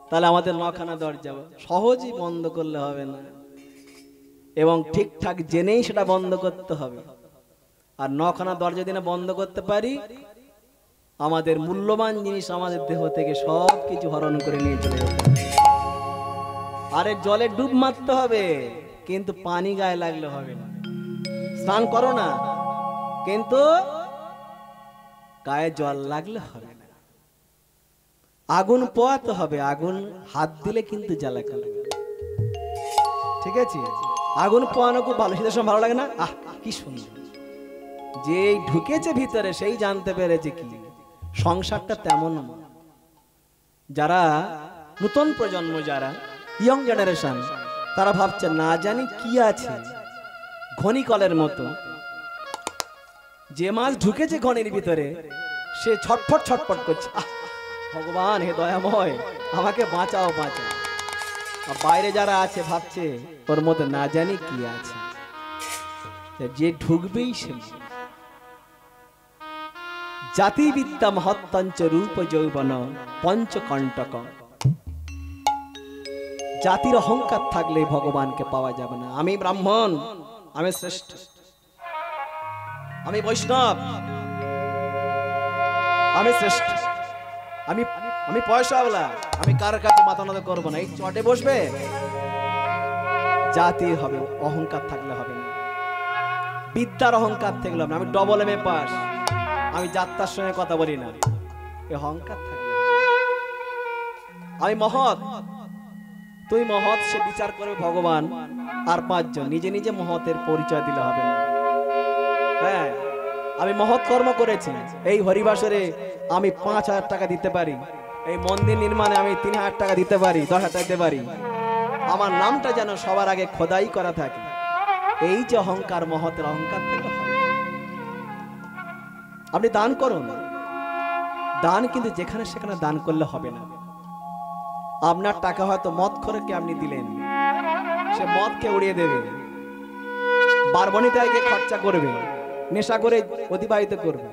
তাহলে আমাদের নখানা দরজা সহজেই বন্ধ করলে হবে না, এবং ঠিকঠাক জেনেই সেটা বন্ধ করতে হবে। আর নখানা দরজা দিনে বন্ধ করতে পারি, আমাদের মূল্যবান জিনিস আমাদের দেহ থেকে সব কিছু হরণ করে নিয়ে চলে যেতে হবে। আরে জলে ডুব মারতে হবে, কিন্তু পানি গায়ে লাগলে হবে না। স্নান করো না, কিন্তু গায়ে জল লাগলে হবে না। আগুন পোয়াতে হবে, আগুন হাত দিলে কিন্তু জ্বালা করবে। ঠিক আছে, আগুন পোয়ানো খুব ভালো, শীতের সময় ভালো লাগে না? আহ কি সুন্দর, যে ঢুকেছে ভিতরে সেই জানতে পেরেছে কি সংসারটা তেমন। যারা নতুন প্রজন্ম, যারা ইয়ং জেনারেশন, তারা ভাবছে না জানি কি আছে খনিকলের মতো। যে মাছ ঢুকেছে খনির ভিতরে সে ছটফট ছটফট করছে, ভগবান হে দয়াময় আমাকে বাঁচাও বাঁচাও। আর বাইরে যারা আছে ভাবছে ওর মধ্যে না জানি কি আছে। যে ঢুকবেই সে জাতি বিদ্যা মহত্তঞ্চ রূপ যৌবন পঞ্চকণ্টক। জাতির অহংকার থাকলে ভগবানকে পাওয়া যাবে না। আমি ব্রাহ্মণ, আমি শ্রেষ্ঠ, আমি বৈষ্ণব, আমি শ্রেষ্ঠ, আমি আমি পয়সাওয়ালা, আমি কার কাছে মাথা নত করবো না, এই চটে বসবে। জাতির হবে অহংকার থাকলে হবে না, বিদ্যার অহংকার থাকলে হবে না। আমি ডবল এম এ পাস, আমি যাত্রার সঙ্গে কথা বলি না, এই অহংকার থাকলে। আমি মহৎ, তুই মহৎ, সে বিচার করবে ভগবান আর পাঁচজন। নিজে নিজে মহতের পরিচয় দিলে হবে না। হ্যাঁ, আমি মহৎ কর্ম করেছি, এই হরিবাসরে আমি 5,000 টাকা দিতে পারি, এই মন্দির নির্মাণে আমি 3,000 টাকা দিতে পারি, 10,000 টাকা দিতে পারি। আমার নামটা যেন সবার আগে খোদাই করা থাকে। এই যে অহংকার, মহতের অহংকার থেকে হয়। আপনি দান করুন, দান কিন্তু যেখানে সেখানে দান করলে হবে না। আপনার টাকা হয়তো মদ খোরকে আপনি দিলেন, সে মদকে উড়িয়ে দেবে, বারবনিতায় গিয়ে খরচা করবে, নেশা করে অতিবাহিত করবে,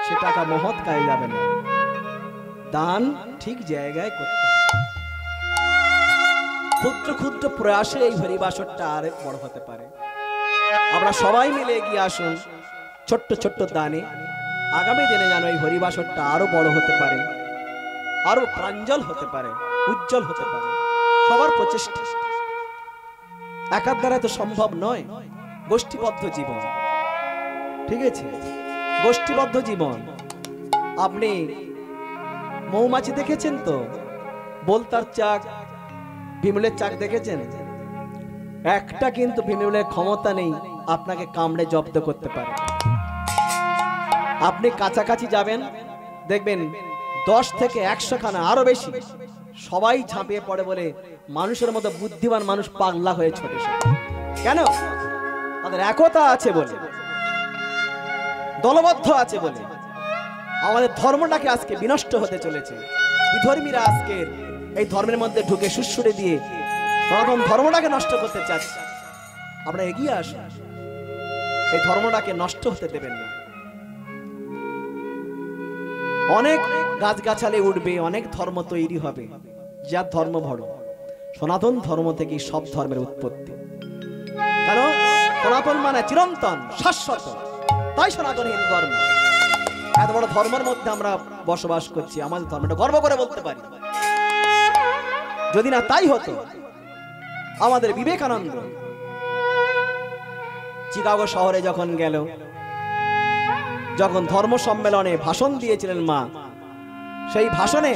সে টাকা মহৎ কাজে যাবে না। দান ঠিক জায়গায় করতে হবে। ক্ষুদ্র ক্ষুদ্র প্রয়াসে এই হরিবাসরটা আরে বড় হতে পারে। আমরা সবাই মিলে এগিয়ে আসুন ছোট্ট ছোট্ট দানে। আগামী দিনে যেন এই হরিবাসরটা আরো বড় হতে পারে, আরো প্রাঞ্জল হতে পারে, উজ্জ্বল হতে পারে। সবার প্রচেষ্টা, একার দ্বারা তো সম্ভব নয়। গোষ্ঠীবদ্ধ জীবন, ঠিক আছে, গোষ্ঠীবদ্ধ জীবন। আপনি মৌমাছি দেখেছেন তো? বলতার চাক, ভিমরুলের চাক দেখেছেন? একটা কিন্তু ভিমরুলের ক্ষমতা নেই আপনাকে কামড়ে জব্দ করতে পারে। আপনি কাছাকাছি যাবেন, দেখবেন 10 থেকে 100 খানা আরো বেশি, সবাই ঝাঁপিয়ে পড়ে বলে মানুষের মতো বুদ্ধিমান মানুষ পাগলা হয়ে ছোটে। কেন? তাদের একতা আছে বলে, দলবদ্ধ আছে বলে। আমাদের ধর্মটাকে আজকে বিনষ্ট হতে চলেছে। বিধর্মীরা আজকে এই ধর্মের মধ্যে ঢুকে সুসুরে দিয়ে সনাতন ধর্মটাকে নষ্ট করতে চাচ্ছে। আমরা এগিয়ে আসুন, এই ধর্মটাকে নষ্ট হতে দেবেন না। অনেক গাছগাছালি উঠবে, অনেক ধর্ম তৈরি হবে, যার ধর্ম বড়। সনাতন ধর্ম থেকে সব ধর্মের উৎপত্তি। কারণ সনাতন মানে চিরন্তন, শাশ্বত, তাই সনাতন হিন্দু ধর্ম। এত বড় ধর্মের মধ্যে আমরা বসবাস করছি, আমাদের ধর্মটা গর্ব করে বলতে পারি। যদি না তাই হতো, আমাদের বিবেকানন্দ চিকাগো শহরে যখন গেল, যখন ধর্ম সম্মেলনে ভাষণ দিয়েছিলেন মা, সেই ভাষণে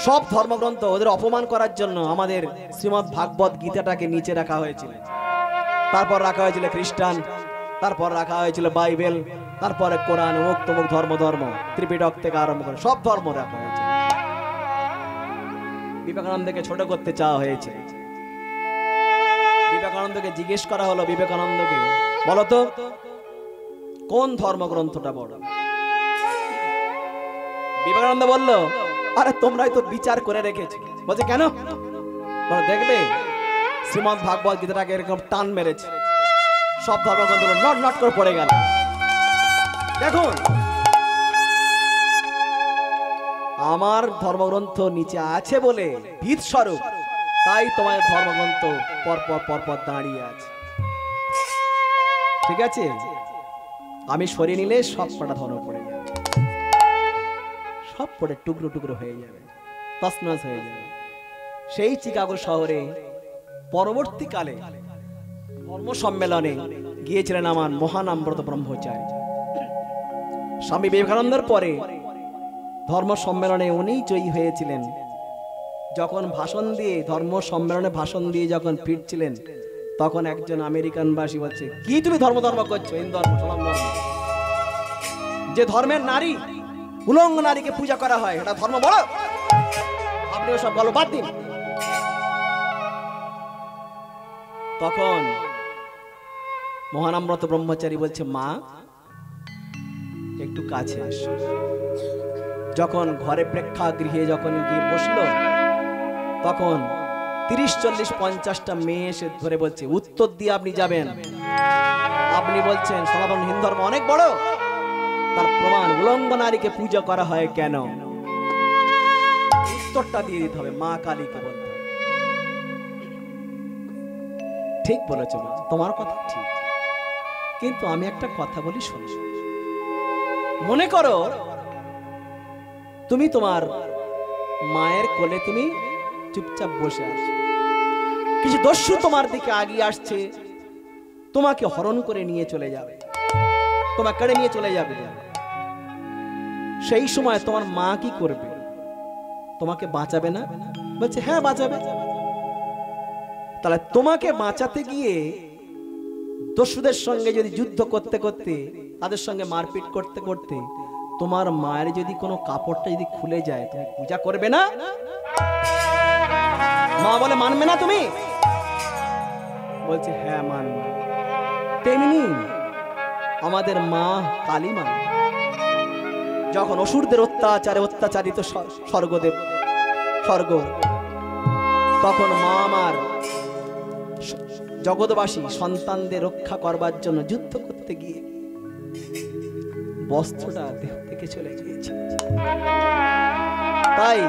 সব ধর্মগ্রন্থ ওদের অপমান করার জন্য আমাদের শ্রীমদ্ ভাগবত গীতাটাকে নিচে রাখা হয়েছিল। তারপর রাখা হয়েছিল খ্রিস্টান, তারপর রাখা হয়েছিল বাইবেল, তারপরে কোরআন, অমুক তমুক ধর্ম, ত্রিপিটক থেকে আরম্ভ করে সব ধর্ম রাখা হয়েছে। বিবেকানন্দকে ছোট করতে চাওয়া হয়েছে। বিবেকানন্দকে জিজ্ঞেস করা হলো, বিবেকানন্দকে বলতো কোন ধর্মগ্রন্থটা বড়? বিবেকানন্দ বলল, আরে তোমরাই তো বিচার করে রেখেছো। বলছে কেন? দেখবে শ্রীমদ্ ভাগবত গীতাটাকে এরকম টান মেরেছে, সব ধর্মগ্রন্থগুলো নট নট করে পড়ে গেল। দেখুন আমার ধর্মগ্রন্থ নিচে আছে বলে ভিত স্বরূপ, তাই তোমার ধর্মগ্রন্থ পরপর পরপর দাঁড়িয়ে আছে। ঠিক আছে, আমি সরিয়ে নিলে সব কটা ধর্ম পড়ে যাবে, সব পড়ে টুকরো টুকরো হয়ে যাবে, তছনছ হয়ে যাবে। সেই চিকাগো শহরে পরবর্তীকালে ধর্ম সম্মেলনে গিয়েছিলেন আমার মহানামব্রত ব্রহ্মচারী। স্বামী বিবেকানন্দের পরে ধর্ম সম্মেলনে উনি জয়ী হয়েছিলেন। যখন ভাষণ দিয়ে, ধর্ম সম্মেলনে ভাষণ দিয়ে যখন ফিরছিলেন, তখন একজন আমেরিকানবাসী বলছে, কি তুমি ধর্ম ধর্ম করছো? হিন্দু ধর্ম, সনাতন ধর্ম, যে ধর্মের নারী, উলঙ্গ নারীকে পূজা করা হয়, এটা ধর্ম বলো? আপনি ওসব গল্প বাদ দিন। তখন মহানামব্রত ব্রহ্মচারী বলছে, মা একটু কাছে আসো। যখন ঘরে প্রেক্ষাগৃহে যখন গিয়ে বসলো, তখন 30, 40, 50টা মেয়ে এসে ধরে বলছে, উত্তর দিয়ে আপনি যাবেন। আপনি বলছেন সনাতন হিন্দু ধর্ম অনেক বড়, তার প্রমাণ উলঙ্গ নারীকে পূজা করা হয় কেন? উত্তরটা দিয়ে দিতে হবে, মা কালীকে বলতে হবে। ঠিক বলেছো মা, তোমার কথা ঠিক, কিন্তু আমি একটা কথা বলি শোনো। মনে করো তুমি তোমার মায়ের কোলে তুমি চুপচাপ বসে আছো, কিছু দস্যু তোমার দিকে আগিয়ে আসছে, তোমাকে হরণ করে নিয়ে চলে যাবে, তোমাকে কেড়ে নিয়ে চলে যাবে। সেই সময় তোমার মা কি করবে? তোমাকে বাঁচাবে না? বলছে হ্যাঁ বাঁচাবে। তাহলে তোমাকে বাঁচাতে গিয়ে দস্যুদের সঙ্গে যদি যুদ্ধ করতে করতে, তাদের সঙ্গে মারপিট করতে করতে তোমার মায়ের যদি কোনো কাপড়টা যদি খুলে যায়, তুমি পূজা করবে না? মা বলে মানবে না তুমি? বলছে হ্যাঁ মানব। তেমনি আমাদের মা কালী মা যখন অসুরদের অত্যাচারে অত্যাচারিত স্বর্গদেব স্বর্গ, তখন মা আমার জগৎবাসী সন্তানদের রক্ষা করবার জন্য যুদ্ধ করতে গিয়ে বস্ত্রটা দেহ থেকে চলে গিয়েছে। তাই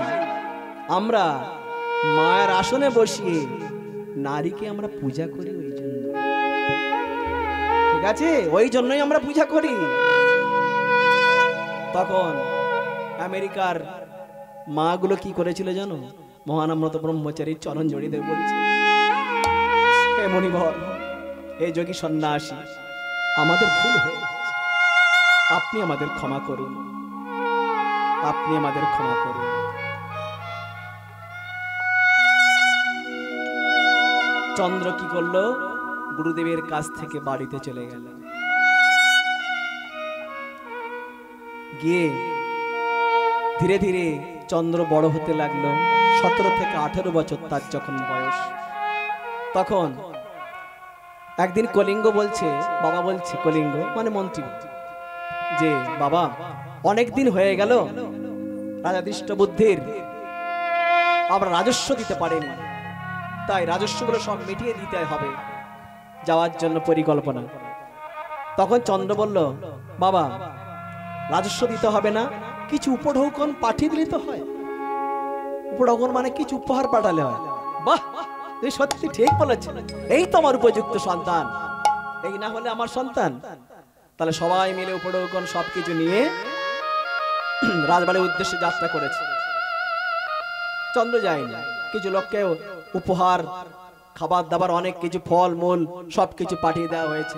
আমরা মায়ের আসনে বসিয়ে নারীকে আমরা পূজা করি ওই জন্য। ঠিক আছে, ওই জন্যই আমরা পূজা করি। তখন আমেরিকার মা গুলো কি করেছিল জানো? মহানামব্রত ব্রহ্মচারীর চরণ জড়িয়ে দেবে বলছে, হে মণিবর, হে যোগী সন্ন্যাসী, আমাদের ভুল হয়ে গেছে, আপনি আমাদের ক্ষমা করুন, আপনি আমাদের ক্ষমা করুন। চন্দ্র কি করলো? গুরুদেবের কাছ থেকে বাড়িতে চলে গেল। গিয়ে ধীরে ধীরে চন্দ্র বড় হতে লাগলো। 17 থেকে 18 বছর তার যখন বয়স, তখন একদিন কলিঙ্গ বলছে, বাবা বলছে, কলিঙ্গ মানে মন্ত্রী, যে বাবা অনেকদিন হয়ে গেল রাজা দৃষ্টবুদ্ধির আমরা রাজস্ব দিতে পারিনি, তাই রাজস্বগুলো সব মিটিয়ে দিতে হবে, যাওয়ার জন্য পরিকল্পনা। তখন চন্দ্র বলল, বাবা রাজস্ব দিতে হবে না, কিছু উপঢৌকন পাঠিয়ে দিলে তো হয়। উপঢৌকন মানে কিছু উপহার পাঠালে হয়। বাহ, তুই সত্যি ঠিক বলেছ, এই তো আমার উপযুক্ত সন্তান, এই না হলে আমার সন্তান। তাহলে সবাই মিলে উপঢৌকন সবকিছু নিয়ে রাজবাড়ির উদ্দেশ্যে যাত্রা করেছে। চন্দ্র যায়নি, কিছু লোককে উপহার, খাবার দাবার, অনেক কিছু ফল মূল সবকিছু পাঠিয়ে দেওয়া হয়েছে।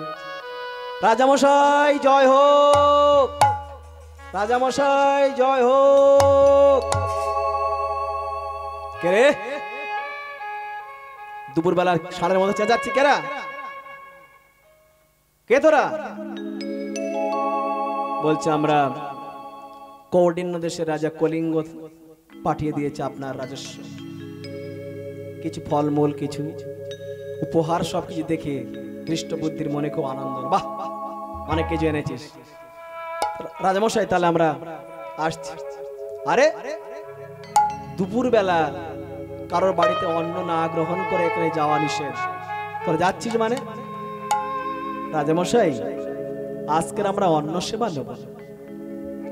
রাজামশাই জয় হোক, রাজামশাই জয় হোক। কে রে? দুপুরবেলা ষাঁড়ের মতো চেঁচাচ্ছি, কেরা? কে তোরা? বলছে আমরা কৌডিন্য দেশের রাজা কলিঙ্গ পাঠিয়ে দিয়েছে আপনার রাজস্ব, কিছু ফলমূল, কিছু উপহার, সবকিছু দেখে দৃষ্টবুদ্ধির মনে খুব আনন্দ। বাহ, অনেক কিছু এনেছিস রাজামশাই, তাহলে আমরা আসছি। আরে দুপুর বেলা কারোর বাড়িতে অন্ন না গ্রহণ করে এখানে যাওয়া নিষেধ, তোরা যাচ্ছিস মানে? রাজামশাই আজকের আমরা অন্ন সেবা নেব।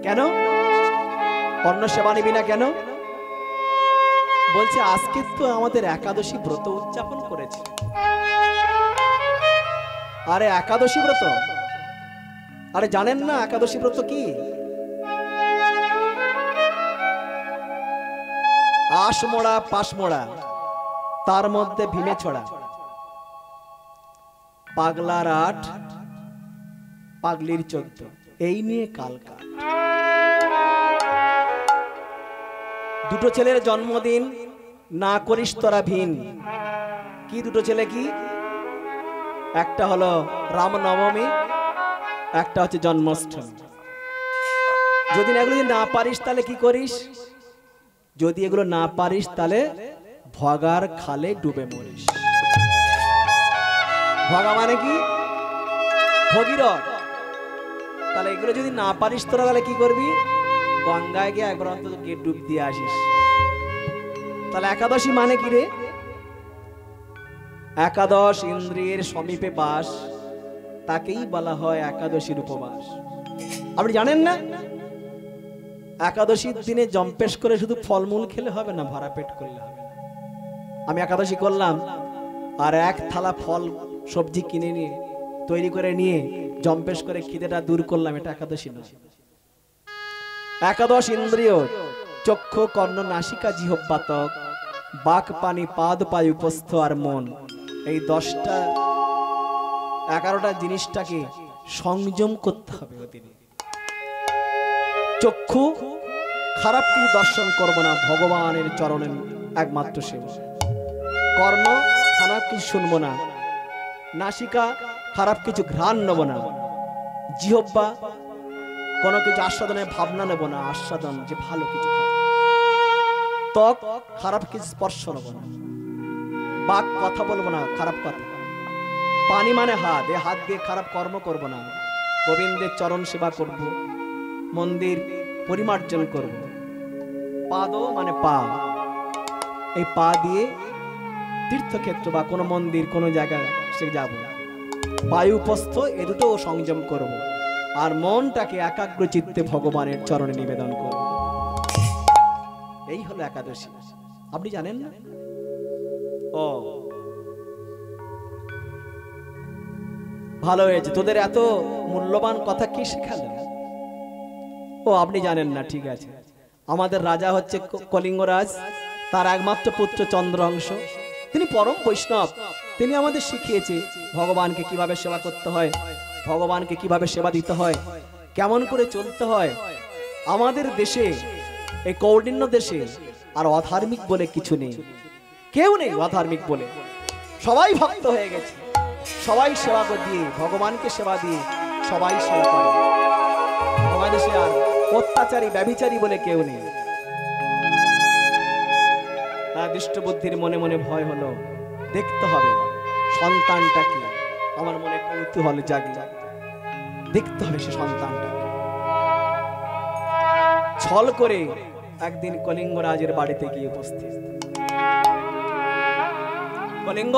কেন? অন্ন সেবা নিবি না কেন? বলছে আজকে তো আমাদের একাদশী ব্রত উদযাপন করেছে। আরে একাদশী ব্রত, আরে জানেন না একাদশী ব্রত কি? আশ মোড়া পাশ মোড়া, তার মধ্যে ভীমে ছড়া, পাগলার ৮ পাগলির ১৪, এই নিয়ে কালকা। দুটো ছেলের জন্মদিন, না করিস তোরা ভিন। কি দুটো ছেলে কি? একটা হলো রামনবমী, একটা হচ্ছে জন্মাষ্টমী। যদি এগুলো না পারিস তাহলে কি করিস? যদি এগুলো না পারিস তাহলে ভগার খালে ডুবে মরিস। ভগা মানে কি? ভগীরথ। তাহলে এগুলো যদি না পারিস তোরা তাহলে কি করবি? গঙ্গায় গিয়ে একবার অন্তত গিয়ে ডুব দিয়ে আসিস। তাহলে একাদশী মানে কি রে? একাদশ ইন্দ্রিয়ের সমীপে বাস, তাকেই বলা হয় একাদশীর উপবাস। আপনি জানেন না একাদশীর দিনে জম্পেশ করে শুধু ফলমূল খেলে হবে না, ভরা পেট করলে হবে না। আমি একাদশী করলাম আর এক থালা ফল সবজি কিনে নিয়ে তৈরি করে নিয়ে জম্পেশ করে খিদেটা দূর করলাম, এটা একাদশী নয়। একাদশ ইন্দ্রিয় চক্ষু কর্ণ নাসিকা জিহ্বা ত্বক বাক পানি পাদ পায়ু উপস্থ আর মন, এই 10টা 11টা জিনিসটাকে সংযম করতে হবে। চক্ষু খারাপ কিছু দর্শন করবো না, ভগবানের চরণের একমাত্র সেবা। কর্ণ খারাপ কিছু শুনবো না, নাসিকা খারাপ কিছু ঘ্রাণ নেব না, জিহ্বা কোনো কিছু আস্বাদনের ভাবনা নেব না, আস্বাদন যে ভালো কিছু খাবো। ত্বক খারাপ কিছু স্পর্শ নেব না, বাক কথা বলবো না খারাপ কথা। পানি মানে হাত, এ হাত দিয়ে খারাপ কর্ম করব না, গোবিন্দের চরণ সেবা করব, মন্দির পরিমার্জন করব। পাদ মানে পা, এই পা দিয়ে তীর্থক্ষেত্র বা কোনো মন্দির কোনো জায়গায় সে যাব। বায়ু উপস্থ, এ দুটো সংযম করব। আর মনটাকে একাগ্র চিত্তে ভগবানের চরণে নিবেদন করব। এই হলো একাদশী। আপনি জানেন না? ও ভালো হয়েছে, তোদের এত মূল্যবান কথা কি শেখালেন? ও আপনি জানেন না, ঠিক আছে। আমাদের রাজা হচ্ছে কলিঙ্গরাজ, তার একমাত্র পুত্র চন্দ্রাংশ, তিনি পরম বৈষ্ণব। তিনি আমাদের শিখিয়েছে ভগবানকে কিভাবে সেবা করতে হয়, ভগবানকে কিভাবে সেবা দিতে হয়, কেমন করে চলতে হয়। আমাদের দেশে, এই কৌণ্ডিন্য দেশে আর অধার্মিক বলে কিছু নেই, কেউ নেই অধার্মিক বলে। সবাই ভক্ত হয়ে গেছে, সবাই সেবা দিয়ে ভগবানকে সেবা দিয়ে সবাই সেবা করে। আমাদের দেশে আর অত্যাচারী ব্যভিচারী বলে কেউ নেই। দুষ্ট বুদ্ধির মনে মনে ভয় হলো, দেখতে হবে সন্তানটাকে। আমার মনে কৌতূহল জাগল, দেখতে হবে সে সন্তানটা। ছল করে একদিন কলিঙ্গরাজের বাড়িতে গিয়ে উপস্থিত। কলিঙ্গ,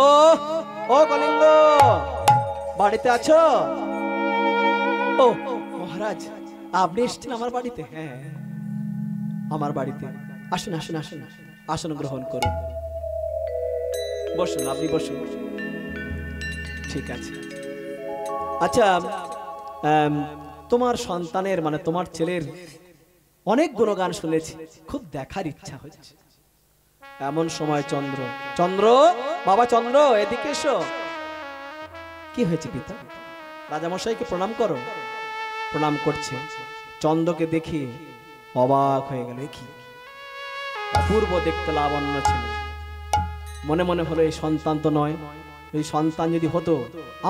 ও কলিঙ্গ, বাড়িতে আছো? ও মহারাজ, আপনি এসেছেন আমার বাড়িতে? হ্যাঁ, আমার বাড়িতে। আসুন আসুন আসুন, আসন গ্রহণ করুন, বসুন, আপনি বসুন। ঠিক আছে। আচ্ছা, তোমার সন্তানের মানে তোমার ছেলের অনেক গুণগান শুনেছি, খুব দেখার ইচ্ছা হচ্ছে। এমন সময় চন্দ্র, চন্দ্র, বাবা চন্দ্র, এদিকে এসো। কি হয়েছে পিতা? রাজামশাইকে প্রণাম করো। প্রণাম করছে। চন্দ্রকে দেখে অবাক হয়ে গেল, কি অপূর্ব দেখতে লাবণ্য ছিল। মনে মনে হলো এই সন্তান তো নয়, এই সন্তান যদি হতো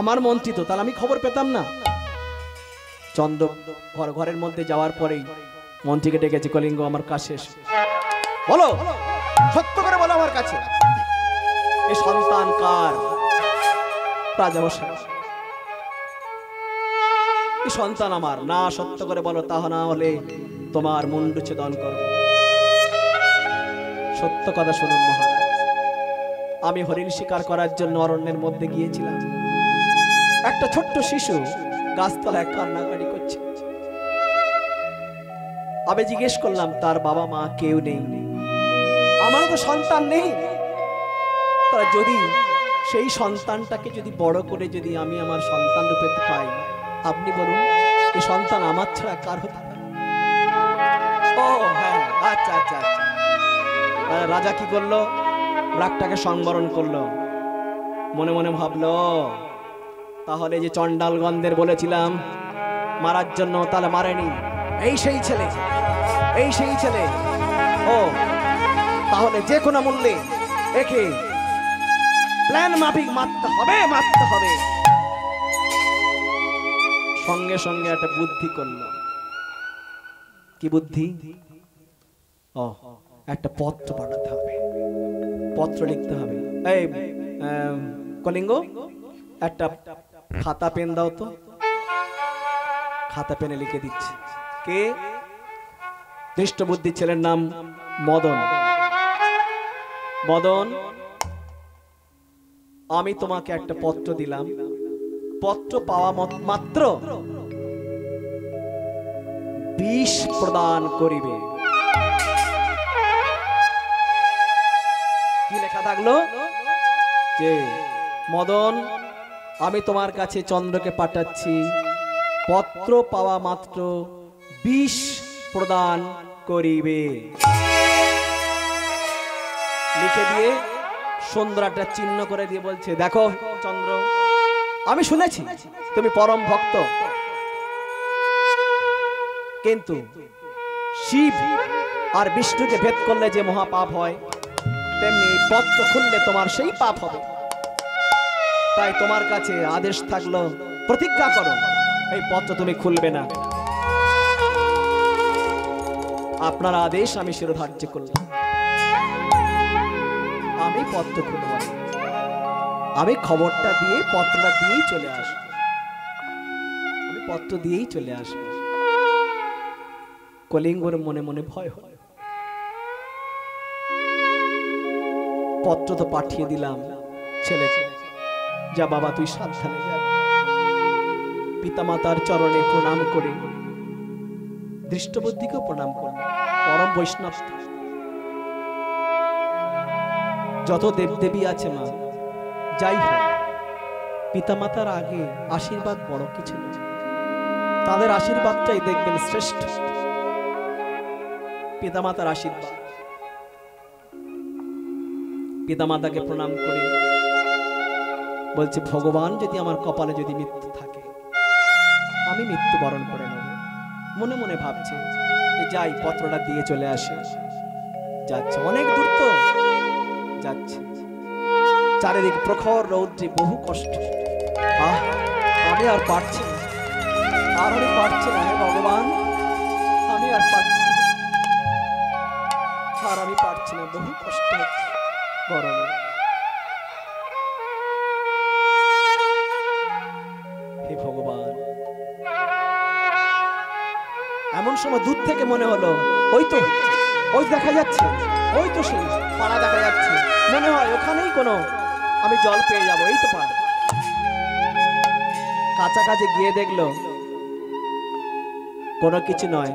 আমার মন্ত্রিত, তাহলে আমি খবর পেতাম না। চন্দ্র ঘরের মধ্যে যাওয়ার পরেই মন্ত্রীকে ডেকেছে, কলিঙ্গ আমার কাছে এসো, বলো, সত্য করে বলো আমার কাছে, এই সন্তান কার? রাজামশাই, এই সন্তান আমার। না, সত্য করে বলো, তা না হলে তোমার মুন্ডু ছেদন করব। সত্য কথা শুনুন মহারাজ, আমি হরিণ শিকার করার জন্য অরণ্যের মধ্যে গিয়েছিলাম। একটা ছোট্ট শিশু গাছতলায় কান্নাকাটি করছে। আমি জিজ্ঞেস করলাম তার বাবা মা কেউ নেই, আমারও তো সন্তান নেই, তা যদি সেই সন্তানটাকে যদি বড় করে যদি আমি আমার সন্তান রূপে পাই, আপনি বলুন এই সন্তান আমার ছাড়া কার হতে পারে? ও হ্যাঁ, আচ্ছা আচ্ছা আচ্ছা। রাজা কি করলো? রাগটাকে সংবরণ করলো, মনে মনে ভাবলো তাহলে যে চণ্ডালগণদের বলেছিলাম মারার জন্য, তাহলে মারেনি, এই সেই ছেলে, এই সেই ছেলে। ও তাহলে যে কোনো মূল্যে একে প্ল্যান মাফিক মারতে হবে, মারতে হবে। সঙ্গে সঙ্গে একটা বুদ্ধি করলো। কি বুদ্ধি? ও একটা পত্র পাঠাতে হবে, পত্র লিখতে হবে। এই কলিঙ্গ, একটা খাতা পেন দাও তো। খাতা পেনে লিখে দিচ্ছে। কে? দৃষ্টবুদ্ধি ছেলের নাম মদন। মদন, আমি তোমাকে একটা পত্র দিলাম, পত্র পাওয়া মাত্র বিষ প্রদান করিবে। কি লেখা থাকলো? যে মদন, আমি তোমার কাছে চন্দ্রকে পাঠাচ্ছি, পত্র পাওয়া মাত্র বিষ প্রদান করিবে। লিখে দিয়ে সুন্দর একটা চিহ্ন করে দিয়ে বলছে, দেখো চন্দ্র, আমি শুনেছি তুমি পরম ভক্ত, কিন্তু শিব আর বিষ্ণুকে ভেদ করলে যে মহাপাপ হয়, তেমনি পত্র খুললে তোমার সেই পাপ হবে। তাই তোমার কাছে আদেশ থাকলো, প্রতিজ্ঞা করো এই পত্র তুমি খুলবে না। আপনার আদেশ আমি শিরোধার্য করলাম, আমি পত্র খুলব না, আমি খবরটা দিয়ে পত্রটা দিয়েই চলে আসব, আমি পত্র দিয়েই চলে আসব। কলিঙ্গর মনে মনে ভয় হল। পত্র তো পাঠিয়ে দিলাম ছেলেকে, যা বাবা তুই সাবধানে যা। পিতামাতার চরণে প্রণাম করে, দৃষ্টবুদ্ধিকেও প্রণাম করল, পরম বৈষ্ণব। যত দেবদেবী আছে মা, যাই হোক, পিতামাতার আগে আশীর্বাদ বড় কিছু নয়, তাদের আশীর্বাদটাই দেখবেন শ্রেষ্ঠ। পিতামাতার আশীর্বাদ। পিতামাতাকে প্রণাম করে বলছে, ভগবান যদি আমার কপালে যদি মৃত্যু থাকে, আমি মৃত্যুবরণ করে নেব। মনে মনে ভাবছে যে যাই পত্রটা দিয়ে চলে আসে। যাচ্ছে, অনেক দূর তো যাচ্ছে, চারিদিকে প্রখর রৌদ্রে, বহু কষ্ট। আমি আর পারছি না, আর আমি পারছি না, ভগবান আমি আর পারছি না, আর আমি পারছি না, বহু কষ্ট হচ্ছে গরমে। হে ভগবান, এমন সময় দূর থেকে মনে হলো, ওই তো, ওই দেখা যাচ্ছে, ওই তো সেই পাড়া দেখা যাচ্ছে, মনে হয় ওখানেই কোনো আমি জল পেয়ে যাবো, এই তো পাড়া। কাছাকাছি গিয়ে দেখলো কোনো কিছু নয়,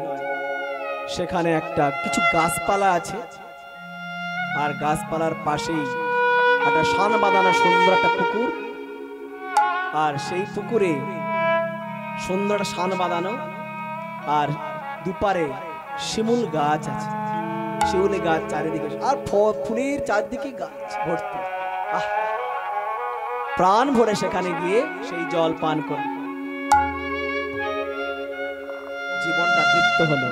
সেখানে একটা কিছু গাছপালা আছে, আর গাছপালার পাশেই একটা শান বাঁধানো সুন্দর একটা পুকুর, আর সেই পুকুরে সুন্দর একটা শান বাঁধানো, আর দুপারে শিমুল গাছ আছে, শিউলি গাছ চারিদিকে, আর ফুলের চারদিকে গাছ ভর্তি। প্রাণ ভরে সেখানে গিয়ে সেই জল পান করল, জীবনটা তৃপ্ত হলো।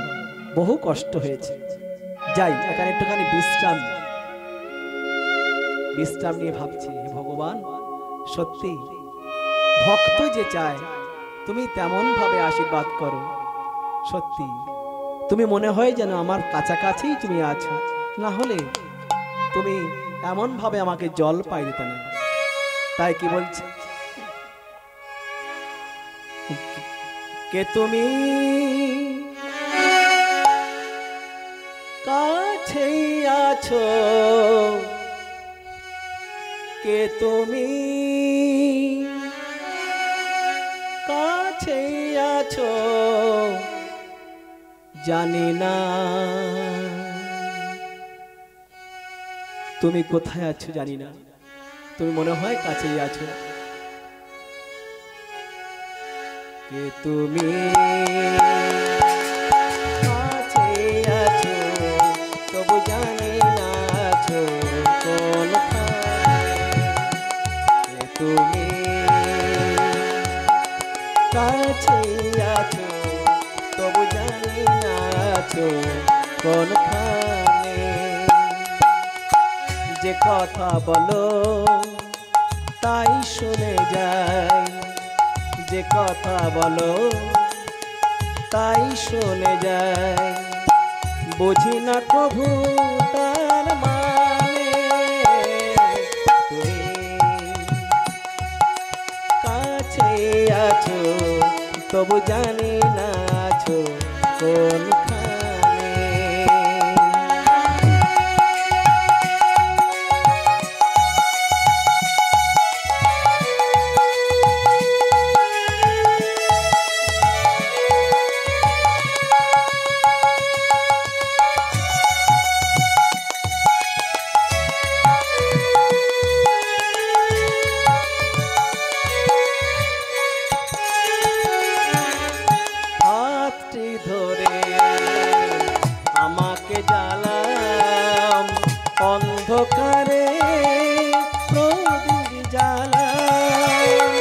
বহু কষ্ট হয়েছে, যাই এখানে একটুখানি বিশ্রাম নিয়ে ভাবছি, ভগবান সত্যি ভক্ত যে চায় তুমি তেমন ভাবে আশীর্বাদ করো। সত্যি তুমি মনে হয় যেন আমার কাছাকাছি তুমি আছো, না হলে তুমি এমন ভাবে আমাকে জল পাই দিতে না। তাই কি বলছে, কে তুমি কাছে আছো, কে তুমি কাছে আছো, জানি না তুমি কোথায় আছো, জানি না, তুমি মনে হয় কাছেই আছো। কে তুমি কাছেই আছো, তবু জানি না আছো কোনখানে। কে তুমি কাছেই আছো, তবু জানি না আছো কোনখানে। যে কথা বলো তাই শুনে যাই, যে কথা বলো তাই শুনে যাই, বুঝি না কভু তার মানে। তুমি কাছে আছো, তবু জানি না আছো কোনখানে। ধরে আমাকে জ্বালাম অন্ধকারে প্রদীপ জ্বালাম,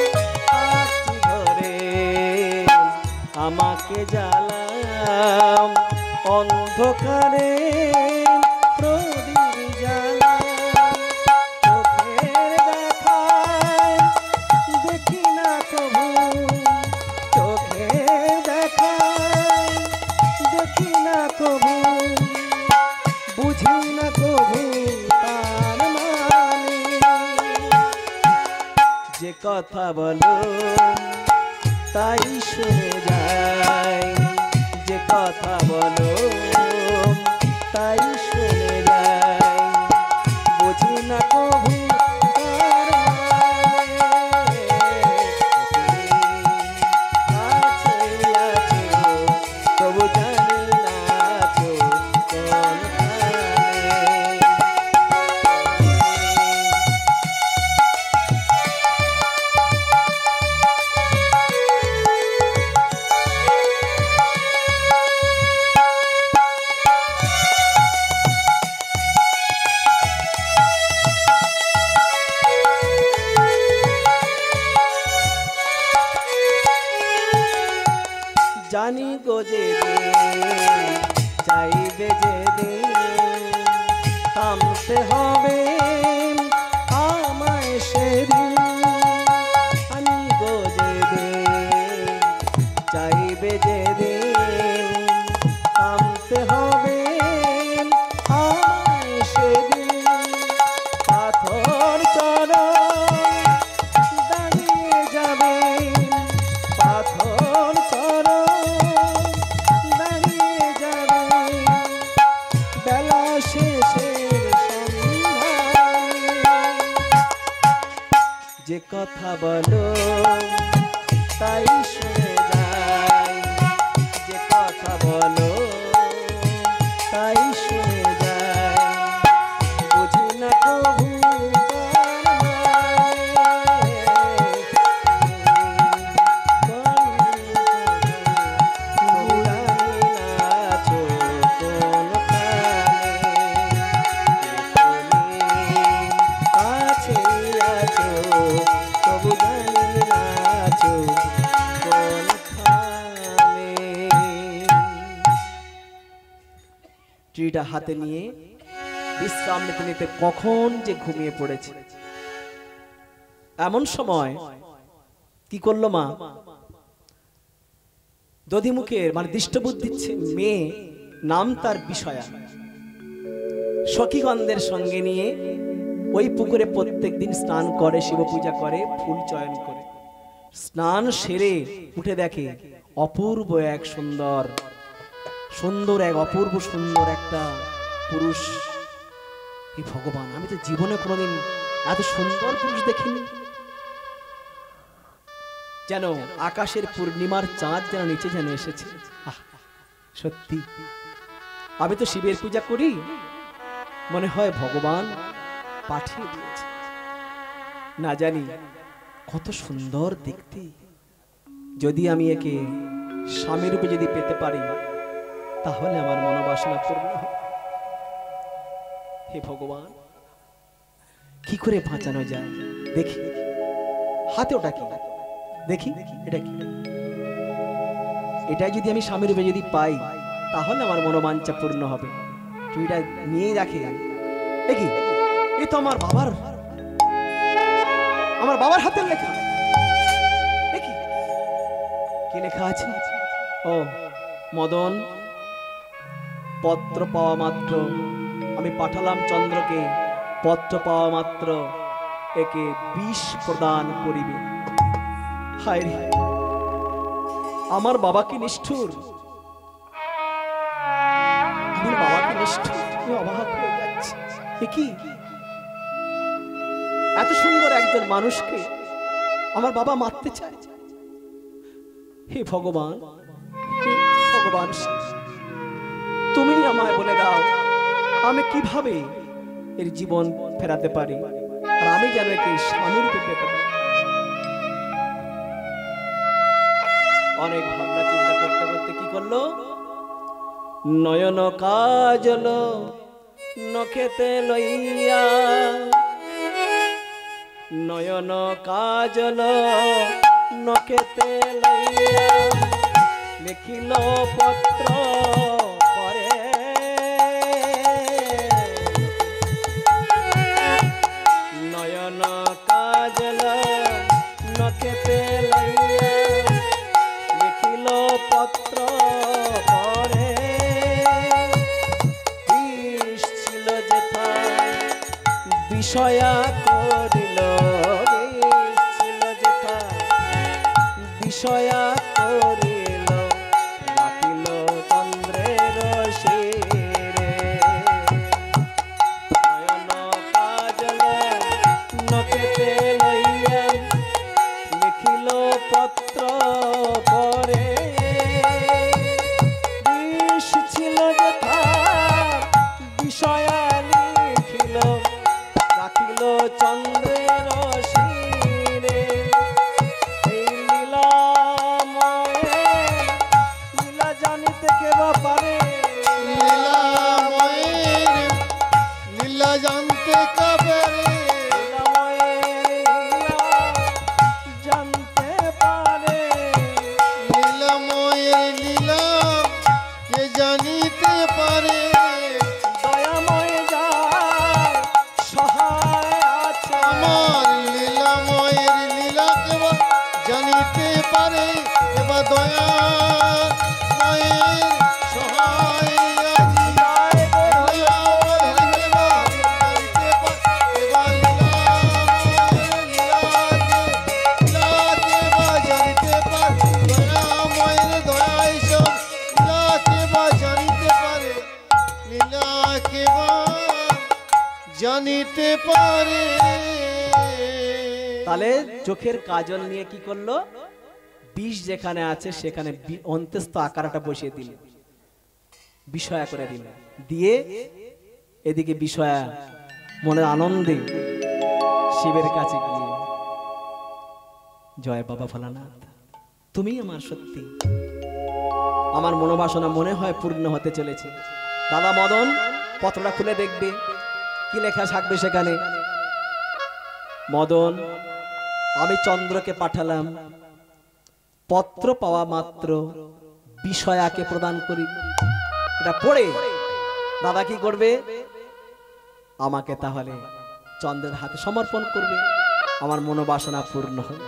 হাতটি ধরে আমাকে জ্বালাম অন্ধকারে প্রদীপ জ্বালাম। চোখের দেখায় দেখি না কভু, চোখের দেখায় দেখি না কভু, বুঝি না কভু তার মানে। যে কথা বলো তাই শুনে যাই, যে কথা বলো তাই শুনে যাই, বুঝি না কভু তার মানে। কাছেই আছো, তবু জানি না আছো কোনখানে। জানি গো যে চাইবে যে থামতে হবে আমায় সেদিন। আমি গো যে চাইবে যে থামতে হবে আমায় সেদিন। পাথর চরণ দাঁড়িয়ে যাবে, পাথর যে কথা বলো তাই শুনে যাই, যে কথা বলো তাই শুনে যাই, বুঝি না কভু ট্রিটা হাতে নিয়ে বিশ্রাম নিতে নিতে কখন যে ঘুমিয়ে পড়েছে। এমন সময় কি করলো মা, দধিমুখের মানে দৃষ্টবুদ্ধির মেয়ে, নাম তার বিষয়া, সখীগণদের সঙ্গে নিয়ে ওই পুকুরে প্রত্যেকদিন স্নান করে, শিব পূজা করে, ফুল চয়ন করে। স্নান সেরে উঠে দেখে অপূর্ব এক সুন্দর সুন্দর এক অপূর্ব সুন্দর একটা পুরুষ। এই ভগবান, আমি তো জীবনে কোনোদিন এত সুন্দর পুরুষ দেখিনি। যেন আকাশের পূর্ণিমার চাঁদ যেন নিচে যেন এসেছে। সত্যি আমি তো শিবের পূজা করি, মনে হয় ভগবান পাঠিয়ে দিয়েছে। না জানি কত সুন্দর দেখতে, যদি আমি একে স্বামী রূপে যদি পেতে পারি তাহলে আমার মনোবাসনা পূর্ণ হবে। হে ভগবান, কি করে বাঁচানো যায়? দেখি হাতে ওটা কি, দেখি এটা কি। এটাই যদি আমি স্বামী রূপে যদি পাই তাহলে আমার মনোবাঞ্ছা পূর্ণ হবে। তুই এটা নিয়েই রাখে। দেখি এই তো আমার বাবার হাতের লেখা। দেখি কি লেখা আছে। ও মদন, পত্র পাওয়া মাত্র আমি পাঠালাম চন্দ্রকে, পত্র পাওয়া মাত্র একে বিষ প্রদান করিবে। হায় রে, আমার বাবা কি নিষ্ঠুর, আমার বাবা কি নিষ্ঠুর। অবাক হয়ে যাচ্ছে, কি এত সুন্দর একজন মানুষকে আমার বাবা মারতে চায়। হে ভগবান, হে ভগবান, তুমি আমায় বলে দাও আমি কিভাবে এর জীবন ফেরাতে পারি, আর আমি যেন একে স্বামী রূপে পেতে পারি। অনেক ভাবনা চিন্তা করতে করতে কি করলো, নয়ন কাজল নখেতে লইয়া, নয়ন কাজল নখেতে লইয়া লিখিল পত্র পরে, নয়ন কাজল নখেতে লইয়া লিখিল পত্র পরে, বিষ ছিল যেথা বিষয়া করিল, বিষ ছিল যেথা বিষয়া করিল, রাখিল চন্দ্রের শিরে, নয়ন কাজল নখেতে লইয়া লিখিল পত্র পরে, বিষ ছিল যেথা বিষয়া লিখিল, রাখিল চন্দ্রের শিরে। এই লীলাময়ে লীলা জানিতে কে বা পারে, লীলাময়ের লীলা জানতে কবে, জানতে পারে, লীলাময়ের লীলা কে জানিতে পারে, দয়াময় যার সহায় আছে, আমার লীলাময়ের লীলা কেবা জানিতে পারে, এবার দয়াময়ের সহায় আজি, দয়াময়ের লীলা জানিতে পারে, এবার লীলাময়ের লীলাকে বা জানিতে পারে, দয়াময়ের দয়ায় সব লীলাকে বা জানিতে পারে, লীলাকে বা জানিতে পারে। তাহলে চোখের কাজল নিয়ে কি করলো, বিষ যেখানে আছে সেখানে অন্তস্থ আকারটা বসিয়ে দিল, বিষয়া করে দিল, দিয়ে এদিকে বিষয়া মনের আনন্দে শিবের কাছে গিয়ে, জয় বাবা ভোলানাথ, তুমি আমার সত্যি, আমার মনোবাসনা মনে হয় পূর্ণ হতে চলেছে। দাদা মদন পত্রটা খুলে দেখবে কি লেখা থাকবে সেখানে। মদন, আমি চন্দ্রকে পাঠালাম, পত্র পাওয়া মাত্র বিষয়াকে প্রদান করি। এটা পড়ে দাদা কি করবে, আমাকে তাহলে চন্দ্রের হাতে সমর্পণ করবে, আমার মনোবাসনা পূর্ণ হবে।